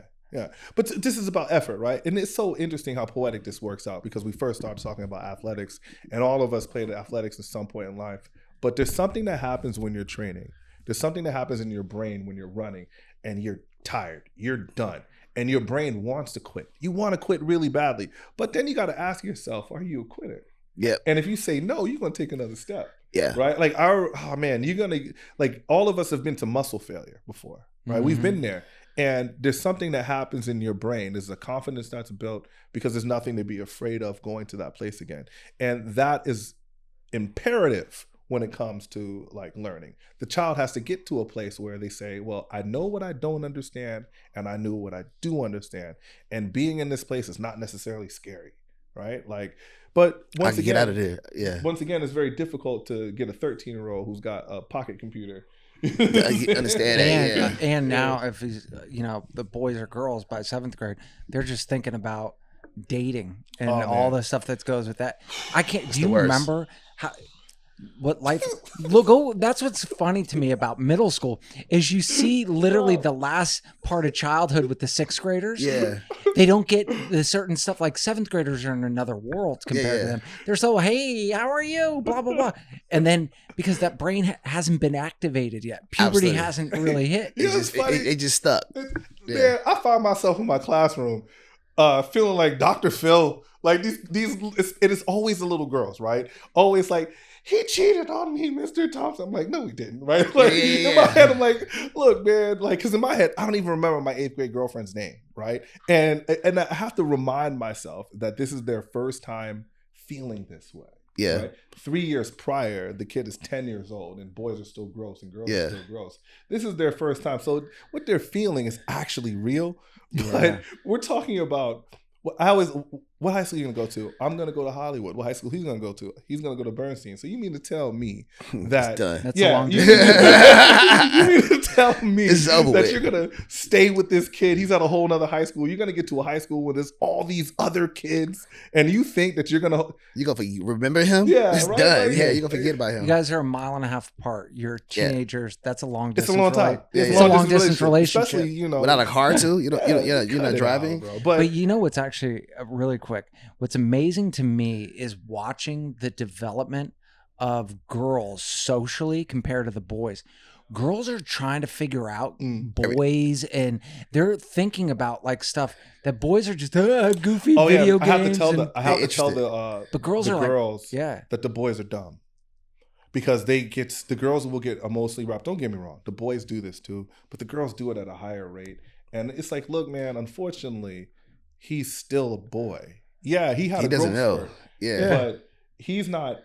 But this is about effort, right? And it's so interesting how poetic this works out, because we first started talking about athletics, and all of us played athletics at some point in life. But there's something that happens when you're training. There's something that happens in your brain when you're running and you're tired, you're done, and your brain wants to quit. You want to quit really badly. But then you got to ask yourself, are you a quitter? Yeah. And if you say no, you're going to take another step. Yeah. Right? Like you're going to, like, all of us have been to muscle failure before, right? We've been there. And there's something that happens in your brain. There's a confidence that's built because there's nothing to be afraid of going to that place again. And that is imperative when it comes to like learning. The child has to get to a place where they say, well, I know what I don't understand and I know what I do understand. And being in this place is not necessarily scary, right? Like, but once again, get out of there. Yeah. Once again, it's very difficult to get a 13-year-old who's got a pocket computer. You understand that? And now if he's, the boys or girls by 7th grade, they're just thinking about dating and all the stuff that goes with that. I can't, do you remember what life that's what's funny to me about middle school is you see literally the last part of childhood with the 6th graders. Yeah. They don't get the certain stuff, like 7th graders are in another world compared to them. They're so, hey, how are you? Blah, blah, blah. And then because that brain hasn't been activated yet, puberty hasn't really hit. It just stuck. Man, I find myself in my classroom feeling like Dr. Phil Like it is always the little girls, right? Always like, he cheated on me, Mr. Thompson. I'm like, no, he didn't, right? Like in my head, I'm like, look, man, like, because in my head, I don't even remember my 8th grade girlfriend's name, right? And I have to remind myself that this is their first time feeling this way. Yeah. Right? 3 years prior, the kid is 10 years old and boys are still gross and girls are still gross. This is their first time. So what they're feeling is actually real. But we're talking about what high school are you going to go to? I'm going to go to Hollywood. What high school he's going to go to? He's going to go to Bernstein. So you mean to tell me that that's a long you mean to tell me that you're going to stay with this kid? He's at a whole nother high school. You're going to get to a high school where there's all these other kids and you think that you're going to remember him? Yeah, it's right, done. right, Yeah, you're going to forget about him. You guys are a mile and a half apart. You're teenagers. That's a long distance. It's a long time. It's a long distance relationship. Especially, without a car too. You're not driving. Out, but you know what's actually really quick? What's amazing to me is watching the development of girls socially compared to the boys. Girls are trying to figure out boys, and they're thinking about like stuff that boys are just goofy video games. I have to tell the girls that the boys are dumb. Because the girls will get emotionally wrapped. Don't get me wrong, the boys do this too, but the girls do it at a higher rate. And it's like, look, man, unfortunately, he's still a boy. Yeah, he doesn't know. But he's not.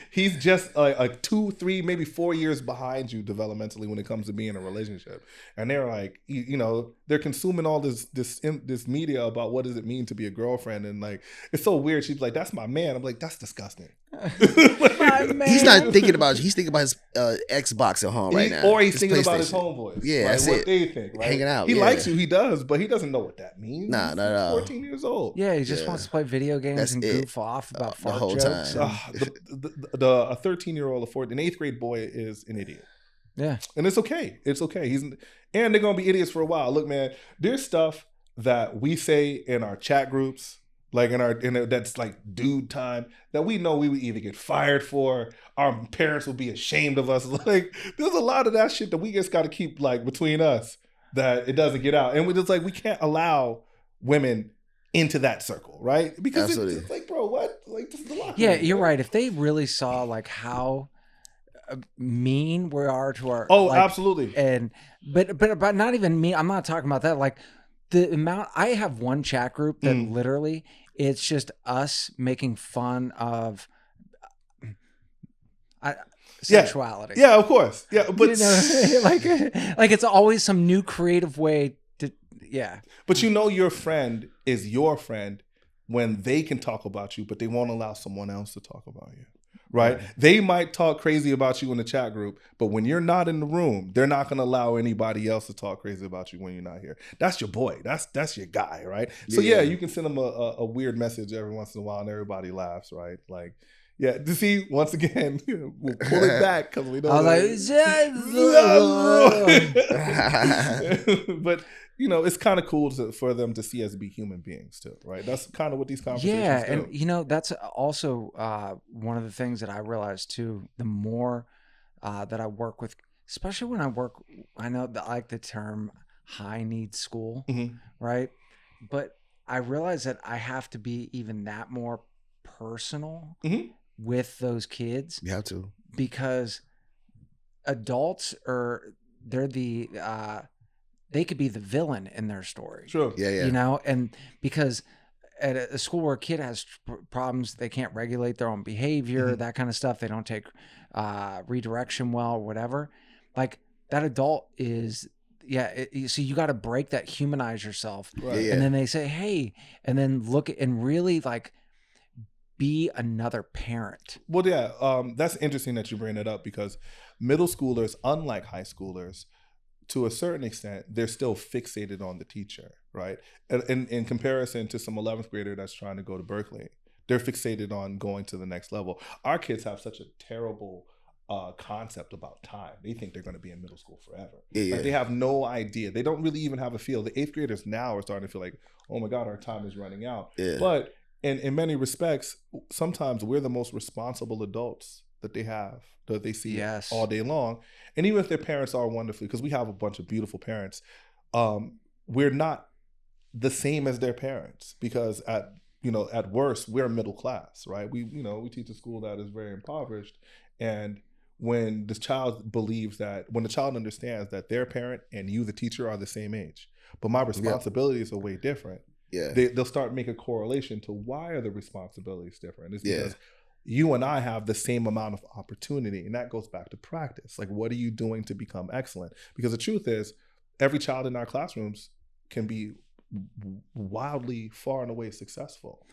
He's just like 2, 3, maybe 4 years behind you developmentally when it comes to being in a relationship. And they're like, they're consuming all this media about what does it mean to be a girlfriend, and like it's so weird. She's like, "That's my man." I'm like, "That's disgusting." He's not thinking about. He's thinking about his Xbox at home right now, or he's thinking about his homeboys. Yeah, like, that's what it. they think. Right? Hanging out. He likes you. He does, but he doesn't know what that means. Nah, not at all. 14 years old. Yeah, he just wants to play video games and goof off about fart whole jokes. A 13-year-old, an 8th grade boy is an idiot. Yeah, and it's okay. It's okay. And they're gonna be idiots for a while. Look, man, there's stuff that we say in our chat groups, like that's like dude time, that we know we would either get fired for, our parents will be ashamed of us. Like, there's a lot of that shit that we just got to keep like between us, that it doesn't get out, and we're just like, we can't allow women into that circle, right? Because it's like, bro, what? Like, this is the locker room, you're right. If they really saw like how mean we are to our absolutely, and but not even mean. I'm not talking about that. Like the amount, I have one chat group that literally it's just us making fun of sexuality. Yeah, of course. Yeah, but like it's always some new creative way to. Yeah, but your friend is your friend when they can talk about you, but they won't allow someone else to talk about you. Right? They might talk crazy about you in the chat group, but when you're not in the room, they're not going to allow anybody else to talk crazy about you when you're not here. That's your boy. That's your guy, right? So you can send them a weird message every once in a while and everybody laughs, right? Like, yeah, to see, once again, we'll pull it back because we don't. I was like, but it's kind of cool for them to see us be human beings too, right? That's kind of what these conversations do. And that's also one of the things that I realized too. The more that I work with, especially when I know that I like the term high need school, right? But I realize that I have to be even that more personal with those kids. You have to, because adults they're the they could be the villain in their story. Sure. Yeah. And because at a school where a kid has problems, they can't regulate their own behavior, that kind of stuff. They don't take redirection well or whatever. Like that adult is, so you got to break that, humanize yourself. Right. And then they say, hey, and then look and really like be another parent. Well, yeah, that's interesting that you bring it up, because middle schoolers, unlike high schoolers, to a certain extent, they're still fixated on the teacher, right? And in comparison to some 11th grader that's trying to go to Berkeley, they're fixated on going to the next level. Our kids have such a terrible concept about time. They think they're going to be in middle school forever. Like, they have no idea. They don't really even have a feel. The 8th graders now are starting to feel like, oh my God, our time is running out. Yeah. But in many respects, sometimes we're the most responsible adults that they have, that they see all day long. And even if their parents are wonderful, because we have a bunch of beautiful parents, we're not the same as their parents, because at at worst, we're middle class, right? We teach a school that is very impoverished. And when the child understands that their parent and you, the teacher, are the same age, but my responsibilities are way different. Yeah. They'll start making a correlation to why are the responsibilities different? It's because you and I have the same amount of opportunity. And that goes back to practice. Like, what are you doing to become excellent? Because the truth is, every child in our classrooms can be wildly far and away successful.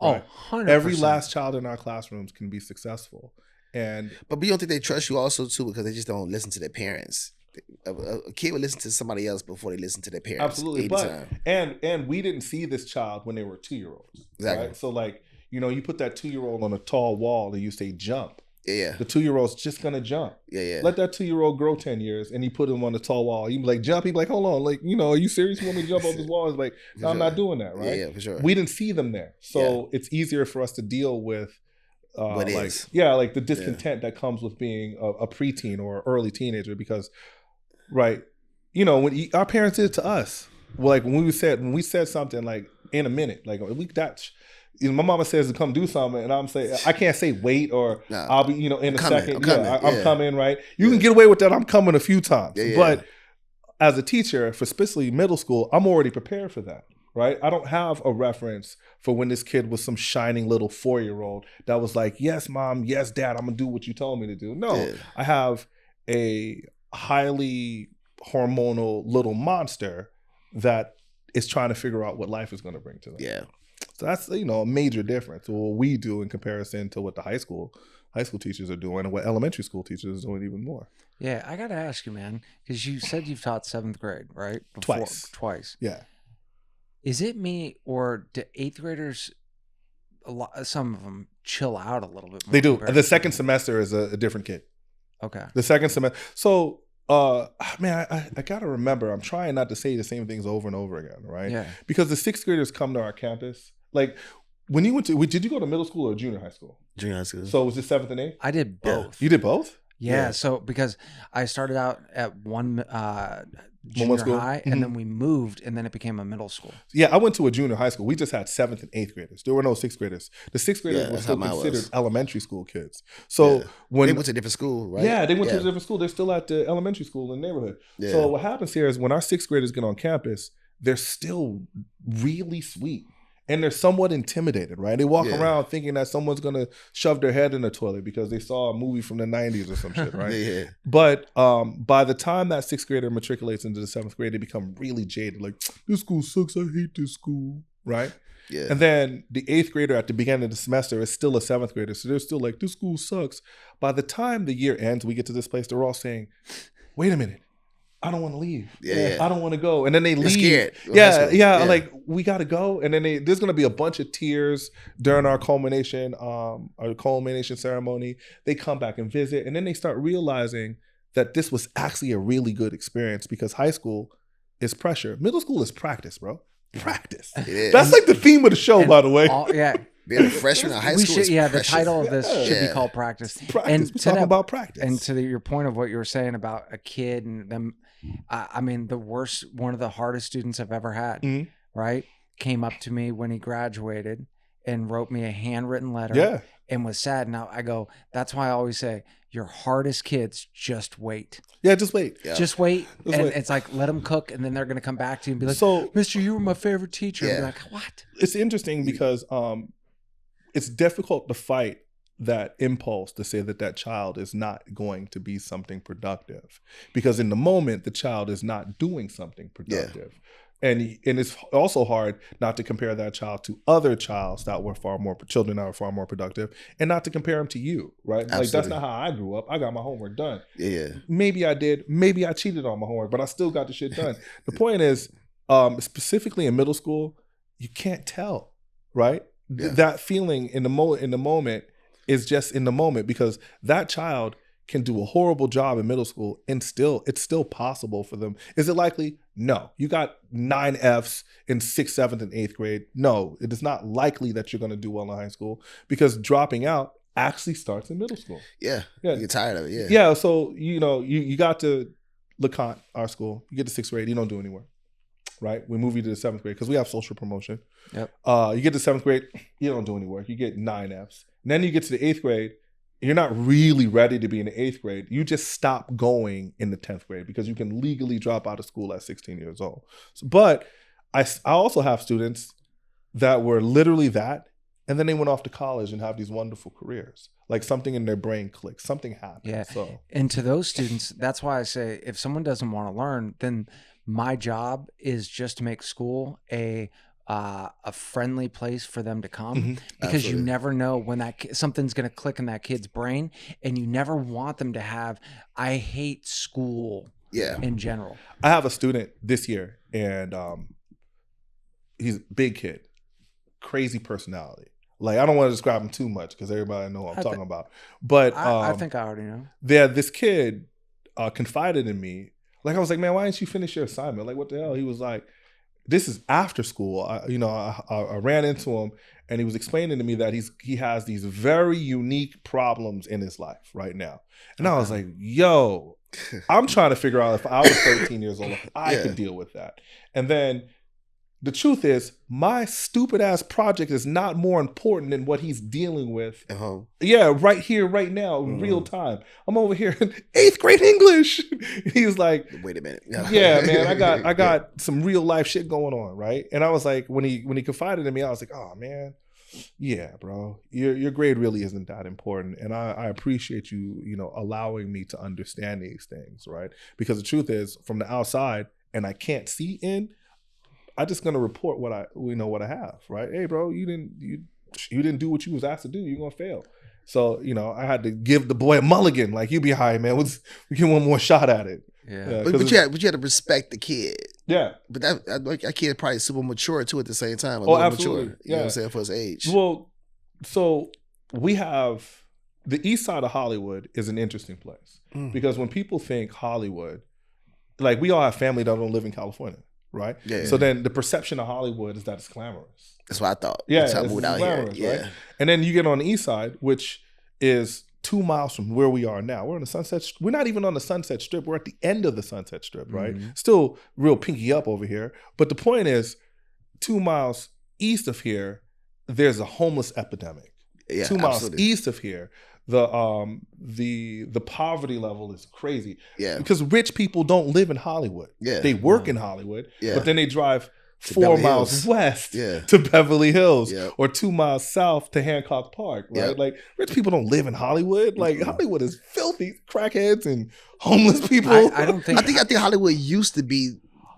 Right? 100%. Every last child in our classrooms can be successful. But you don't think they trust you also too, because they just don't listen to their parents. A kid would listen to somebody else before they listen to their parents. Absolutely. But and we didn't see this child when they were 2-year-olds. Exactly. Right? So like, you put that 2-year-old on a tall wall and you say jump. Yeah. The 2-year-old's just gonna jump. Yeah. Let that 2-year-old grow 10 years and you put him on a tall wall. You be like, jump. He be like, hold on, like, are you serious? You want me to jump off this wall? It's like, no, I'm not doing that, right? Yeah, for sure. We didn't see them there. So it's easier for us to deal with what is. Yeah, like the discontent that comes with being a preteen or early teenager, because right, when our parents did it to us. Like when we said something like in a minute, like my mama says to come do something, and I'm saying I can't say wait or I'll be in a second. I'm coming, right? You can get away with that. I'm coming a few times, but as a teacher for especially middle school, I'm already prepared for that. Right? I don't have a reference for when this kid was some shining little 4-year-old that was like, yes, mom, yes, dad, I'm gonna do what you told me to do. No, I have a highly hormonal little monster that is trying to figure out what life is going to bring to them. Yeah. So that's, a major difference. What we do in comparison to what the high school teachers are doing and what elementary school teachers are doing even more. Yeah. I got to ask you, man, because you said you've taught 7th grade, right? Twice. Yeah. Is it me, or do 8th graders, some of them chill out a little bit more? They do. The second semester is a different kid. Okay. The second semester. So, man, I got to remember, I'm trying not to say the same things over and over again, right? Yeah. Because the 6th graders come to our campus. Like, when you did you go to middle school or junior high school? Junior high school. So was it 7th and 8th? I did both. You did both? Yeah. So because I started out at one junior high, and then we moved, and then it became a middle school. Yeah, I went to a junior high school. We just had 7th and 8th graders. There were no 6th graders. The 6th graders were still considered elementary school kids. So when they went to a different school, right? Yeah, they went to a different school. They're still at the elementary school in the neighborhood. Yeah. So what happens here is when our 6th graders get on campus, they're still really sweet. And they're somewhat intimidated, right? They walk around thinking that someone's going to shove their head in the toilet because they saw a movie from the 90s or some shit, right? But by the time that 6th grader matriculates into the 7th grade, they become really jaded. Like, this school sucks. I hate this school, right? Yeah. And then the 8th grader at the beginning of the semester is still a 7th grader. So they're still like, this school sucks. By the time the year ends, we get to this place, they're all saying, wait a minute. I don't want to leave. Yeah. I don't want to go. And then they leave. Scared. Yeah. Like, we got to go. And then there's going to be a bunch of tears during our culmination ceremony. They come back and visit. And then they start realizing that this was actually a really good experience, because high school is pressure. Middle school is practice, bro. Practice. That's like the theme of the show, by the way. Being a freshman in high school is the title of this should be called Practice. And we talk about practice. And to your point of what you were saying about a kid and them, I mean, one of the hardest students I've ever had, right, came up to me when he graduated and wrote me a handwritten letter and was sad. Now I go, that's why I always say, your hardest kids, just wait. Yeah, just wait. Yeah. Just wait. It's like, let them cook, and then they're going to come back to you and be like, so, Mister, you were my favorite teacher. And be like, what? It's interesting because it's difficult to fight that impulse to say that child is not going to be something productive, because in the moment the child is not doing something productive. And it's also hard not to compare that child to other childs that were children that were far more productive, and not to compare them to you, right? Absolutely. Like, that's not how I grew up. I got my homework done. Yeah. Maybe I did. Maybe I cheated on my homework, but I still got the shit done. The point is, specifically in middle school, you can't tell, right? Yeah. That feeling in the moment is just in the moment, because that child can do a horrible job in middle school and it's still possible for them. Is it likely? No. You got 9 Fs in 6th, 7th, and 8th grade. No, it is not likely that you're going to do well in high school, because dropping out actually starts in middle school. Yeah. You get tired of it. Yeah. So, you got to LeConte, our school, you get to 6th grade, you don't do any work. right? We move you to the 7th grade because we have social promotion. Yep. You get to 7th grade, you don't do any work. You get 9 Fs. And then you get to the 8th grade, you're not really ready to be in the 8th grade. You just stop going in the 10th grade because you can legally drop out of school at 16 years old. But I also have students that were literally that, and then they went off to college and have these wonderful careers. Like something in their brain clicks, something happened. Yeah. So. And to those students, that's why I say if someone doesn't want to learn, then my job is just to make school a friendly place for them to come, because Absolutely. You never know when something's going to click in that kid's brain, and you never want them to have, I hate school in general. I have a student this year, and he's a big kid, crazy personality. Like, I don't want to describe him too much because everybody know what I'm talking about. But I think I already know. This kid confided in me. Like, I was like, man, why didn't you finish your assignment? Like, what the hell? He was like, this is after school. I ran into him, and he was explaining to me that he has these very unique problems in his life right now. And I was like, yo, I'm trying to figure out if I was 13 years old, if I could deal with that. And then the truth is, my stupid ass project is not more important than what he's dealing with. Yeah, right here, right now, real time. I'm over here in 8th grade English. He's like, wait a minute. Yeah, man, I got some real life shit going on, right? And I was like, when he confided in me, I was like, oh man, yeah, bro, your grade really isn't that important, and I appreciate you, allowing me to understand these things, right? Because the truth is, from the outside, and I can't see in. I'm just gonna report what I have, right? Hey, bro, you didn't do what you was asked to do. You're gonna fail. So I had to give the boy a mulligan. Like, you be high, man. We get one more shot at it. Yeah, but you had to respect the kid. Yeah, but that kid probably super mature too at the same time. Absolutely. Mature, you know what I'm saying, for his age. Well, so we have the east side of Hollywood is an interesting place because when people think Hollywood, like, we all have family that don't live in California. Right. Yeah. So then the perception of Hollywood is that it's glamorous. That's what I thought. Yeah. That's how I moved out here. Yeah. Right? And then you get on the east side, which is 2 miles from where we are now. We're on the Sunset. We're not even on the Sunset Strip. We're at the end of the Sunset Strip. Right. Still real pinky up over here. But the point is, 2 miles east of here, there's a homeless epidemic. Yeah. 2 miles absolutely. East of here, the poverty level is crazy. Yeah. Because rich people don't live in Hollywood. Yeah. They work in Hollywood, but then they drive 4 miles west to Beverly Hills or 2 miles south to Hancock Park, right? Like, rich people don't live in Hollywood. Like, Hollywood is filthy. Crackheads and homeless people. I think Hollywood used to be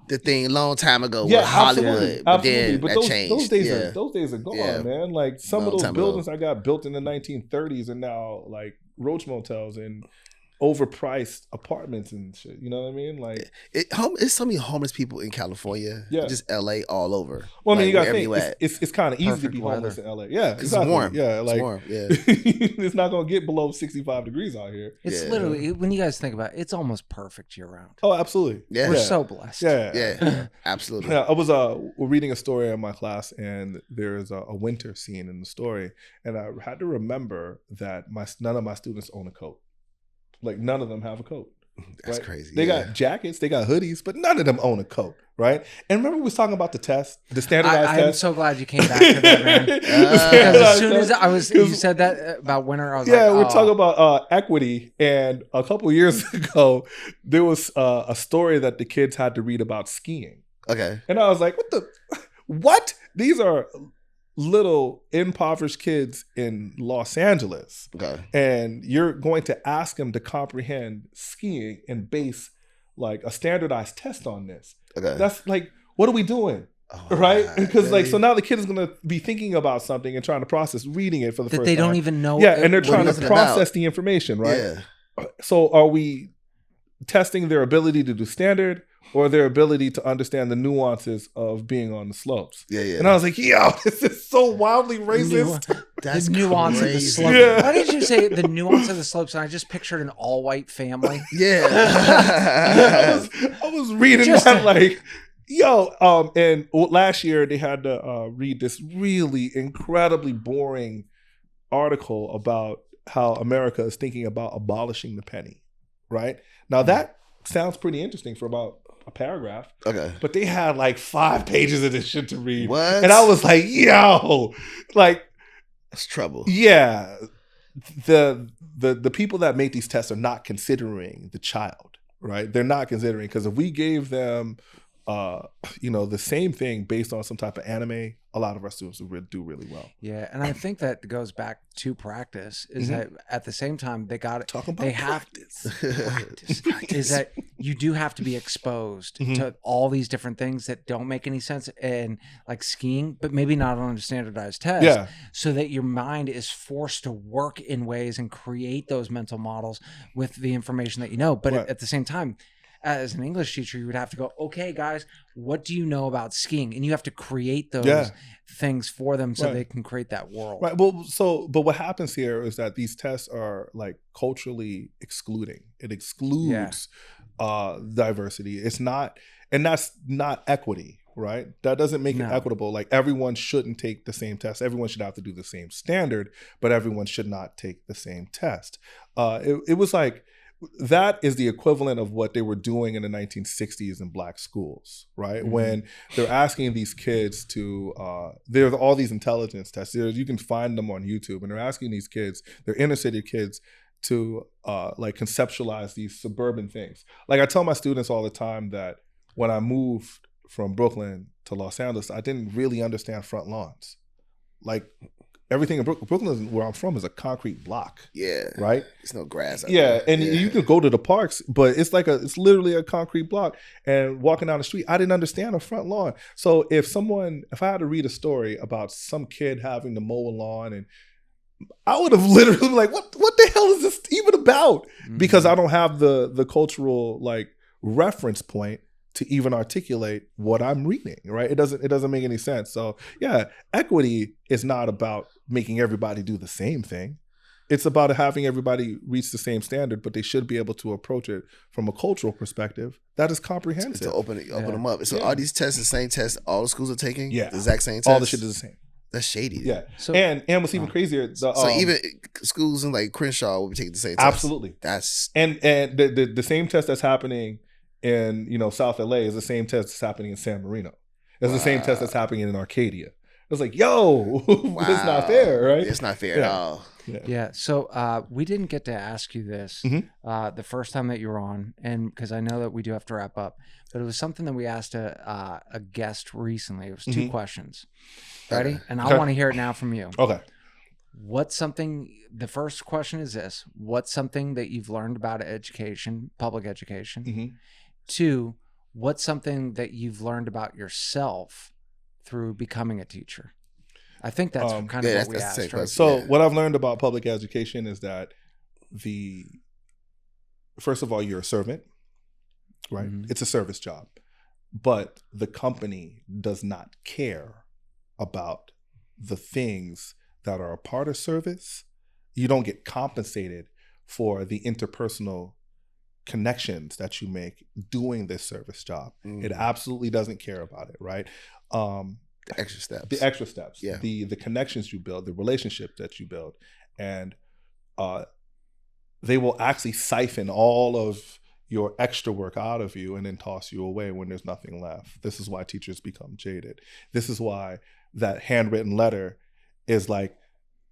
the thing a long time ago with Hollywood, but then that changed. Those days are gone, man. Like, some of those buildings I got built in the 1930s are now like roach motels and overpriced apartments and shit. You know what I mean? Like, it's so many homeless people in California. Yeah, just LA all over. Well, I mean, you got to think it's kind of easy to be homeless in LA. Yeah, it's warm. Yeah, like, it's warm. Yeah, it's not gonna get below 65 degrees out here. It's literally, when you guys think about it, it's almost perfect year round. Oh, absolutely. Yeah, we're so blessed. Yeah, absolutely. Yeah, I was reading a story in my class, and there's a winter scene in the story, and I had to remember that none of my students own a coat. Like, none of them have a coat. That's crazy. They got jackets, they got hoodies, but none of them own a coat, right? And remember we was talking about the test, the standardized test? I'm so glad you came back to that, man. Because as soon as you said that about winter, I was like, we're talking about equity. And a couple years ago, there was a story that the kids had to read about skiing. Okay. And I was like, what? These are little impoverished kids in Los Angeles. Okay. And you're going to ask them to comprehend skiing and base like a standardized test on this. Okay. That's like, what are we doing? Oh, right? Because so now the kid is going to be thinking about something and trying to process reading it for the first time. That they don't even know. Yeah, and they're trying to process the information, right? Yeah. So are we testing their ability to do standard or their ability to understand the nuances of being on the slopes? Yeah. And I was like, yo, this is so wildly racist. That's the nuance of the slopes. Yeah. Why did you say the nuance of the slopes? And I just pictured an all-white family. Yeah. I was reading that like, yo, and last year they had to read this really incredibly boring article about how America is thinking about abolishing the penny, right? Now that sounds pretty interesting for about a paragraph. Okay. But they had like 5 pages of this shit to read. What? And I was like, yo, like, that's trouble. Yeah. The people that make these tests are not considering the child, right? They're not considering, because if we gave them the same thing based on some type of anime, a lot of our students would do really well. Yeah, and I think that goes back to practice. Is that at the same time they got it. Talking about practice. Is that you do have to be exposed to all these different things that don't make any sense, and like skiing, but maybe not on a standardized test. So that your mind is forced to work in ways and create those mental models with the information that you know. But at the same time, as an English teacher, you would have to go, okay, guys, what do you know about skiing? And you have to create those things for them so they can create that world. Right. Well, but what happens here is that these tests are like culturally excluding. It excludes diversity. It's not, and that's not equity, right? That doesn't make it equitable. Like everyone shouldn't take the same test. Everyone should have to do the same standard, but everyone should not take the same test. It was like, that is the equivalent of what they were doing in the 1960s in black schools, right? When they're asking these kids to, there's all these intelligence tests. You can find them on YouTube, and they're asking these kids, they're inner city kids, to like conceptualize these suburban things. Like I tell my students all the time that when I moved from Brooklyn to Los Angeles, I didn't really understand front lawns. Like everything in Brooklyn, where I'm from, is a concrete block. Yeah. Right? There's no grass out there. And you can go to the parks, but it's literally a concrete block. And walking down the street, I didn't understand a front lawn. So if I had to read a story about some kid having to mow a lawn, and I would have literally been like, what the hell is this even about? Because I don't have the cultural like reference point to even articulate what I'm reading, right? It doesn't make any sense. So yeah, equity is not about making everybody do the same thing. It's about having everybody reach the same standard, but they should be able to approach it from a cultural perspective that is comprehensive. To open them up. So all these tests, the same tests all the schools are taking? Yeah. The exact same test? All the shit is the same. That's shady. Yeah. So, and what's even crazier, so even schools in like Crenshaw will be taking the same test. Absolutely. And the same test that's happening in South LA is the same test that's happening in San Marino. It's the same test that's happening in Arcadia. It's like, yo, it's not fair, right? It's not fair at all. Yeah. So we didn't get to ask you this the first time that you were on, and because I know that we do have to wrap up, but it was something that we asked a guest recently. It was 2 questions. Ready? And I want to hear it now from you. Okay. The first question is this: what's something that you've learned about education, public education? 2, what's something that you've learned about yourself through becoming a teacher? I think that's kind of what we asked. Right? So what I've learned about public education is that first of all, you're a servant, right? It's a service job, but the company does not care about the things that are a part of service. You don't get compensated for the interpersonal connections that you make doing this service job. It absolutely doesn't care about it, right? The extra steps. Yeah. The connections you build, the relationship that you build. And they will actually siphon all of your extra work out of you and then toss you away when there's nothing left. This is why teachers become jaded. This is why that handwritten letter is like,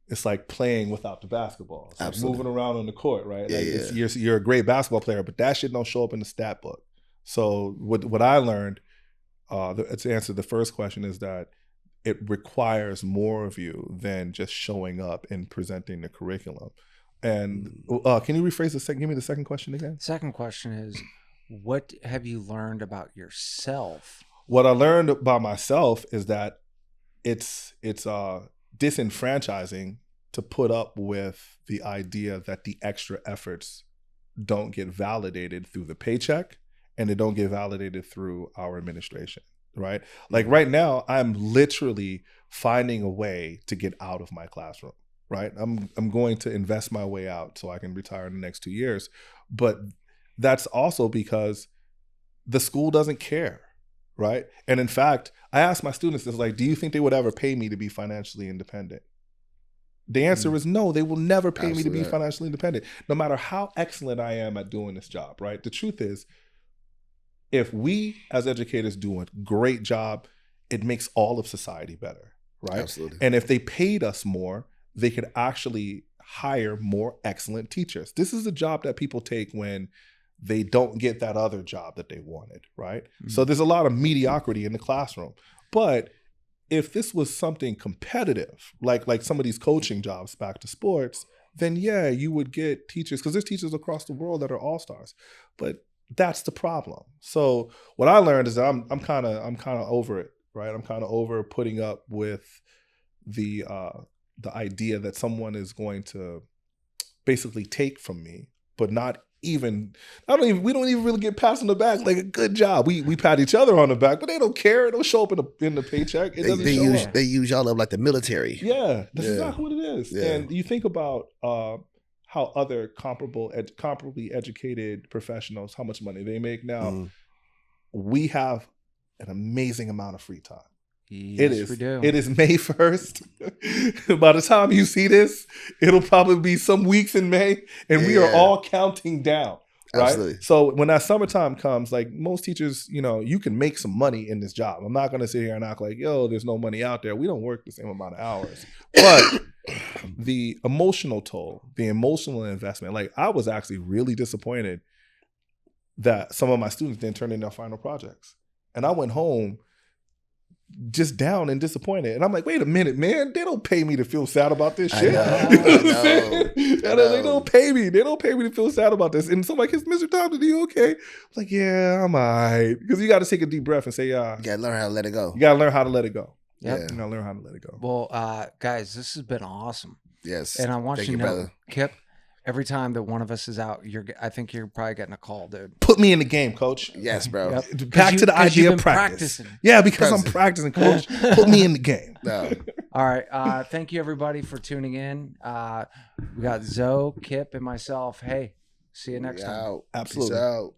it's like playing without the basketball. It's like moving around on the court, right? You're a great basketball player, but that shit don't show up in the stat book. So what I learned, to answer the first question, is that it requires more of you than just showing up and presenting the curriculum. And can you rephrase the second? Give me the second question again. Second question is, what have you learned about yourself? What I learned about myself is that it's disenfranchising to put up with the idea that the extra efforts don't get validated through the paycheck and they don't get validated through our administration, right? Like right now, I'm literally finding a way to get out of my classroom, right? I'm going to invest my way out so I can retire in the next 2 years. But that's also because the school doesn't care, right? And in fact, I asked my students this, like, do you think they would ever pay me to be financially independent? The answer is no, they will never pay me to be financially independent, no matter how excellent I am at doing this job, right? The truth is, if we as educators do a great job, it makes all of society better, right? Absolutely. And if they paid us more, they could actually hire more excellent teachers. This is a job that people take when they don't get that other job that they wanted, right? Mm-hmm. So there's a lot of mediocrity in the classroom. But if this was something competitive, like some of these coaching jobs back to sports, then yeah, you would get teachers, because there's teachers across the world that are all-stars. But that's the problem. So what I learned is that I'm kind of over it, right? I'm kind of over putting up with the idea that someone is going to basically take from me, but we don't even really get pats on the back like a good job. We pat each other on the back, but they don't care. It don't show up in the paycheck. They use y'all up like the military. Yeah, that's exactly what it is. Yeah. And you think about how other comparably educated professionals, how much money they make now. Mm. We have an amazing amount of free time. Yes, we do. It is May 1st. By the time you see this, it'll probably be some weeks in May, and we are all counting down. Right. Absolutely. So when that summertime comes, like most teachers, you can make some money in this job. I'm not going to sit here and act like, there's no money out there. We don't work the same amount of hours. But the emotional toll, the emotional investment, like I was actually really disappointed that some of my students didn't turn in their final projects. And I went home just down and disappointed. And I'm like, wait a minute, man, they don't pay me to feel sad about this shit. They don't pay me. They don't pay me to feel sad about this. And somebody like, Mr. Thompson, are you okay? I'm like, yeah, I'm all right. Because you got to take a deep breath and say, yeah. You got to learn how to let it go. You got to learn how to let it go. Yep. Yeah. You got to learn how to let it go. Well, guys, this has been awesome. Yes. And I want you to know, brother. Kip, every time that one of us is out, I think you're probably getting a call, dude. Put me in the game, coach. Yes, bro. Yep. Back to the idea of practice. Yeah, because I'm practicing, coach. Put me in the game. No. All right. Thank you, everybody, for tuning in. We got Zoe, Kip, and myself. Hey, see you next time. Absolutely. Peace out.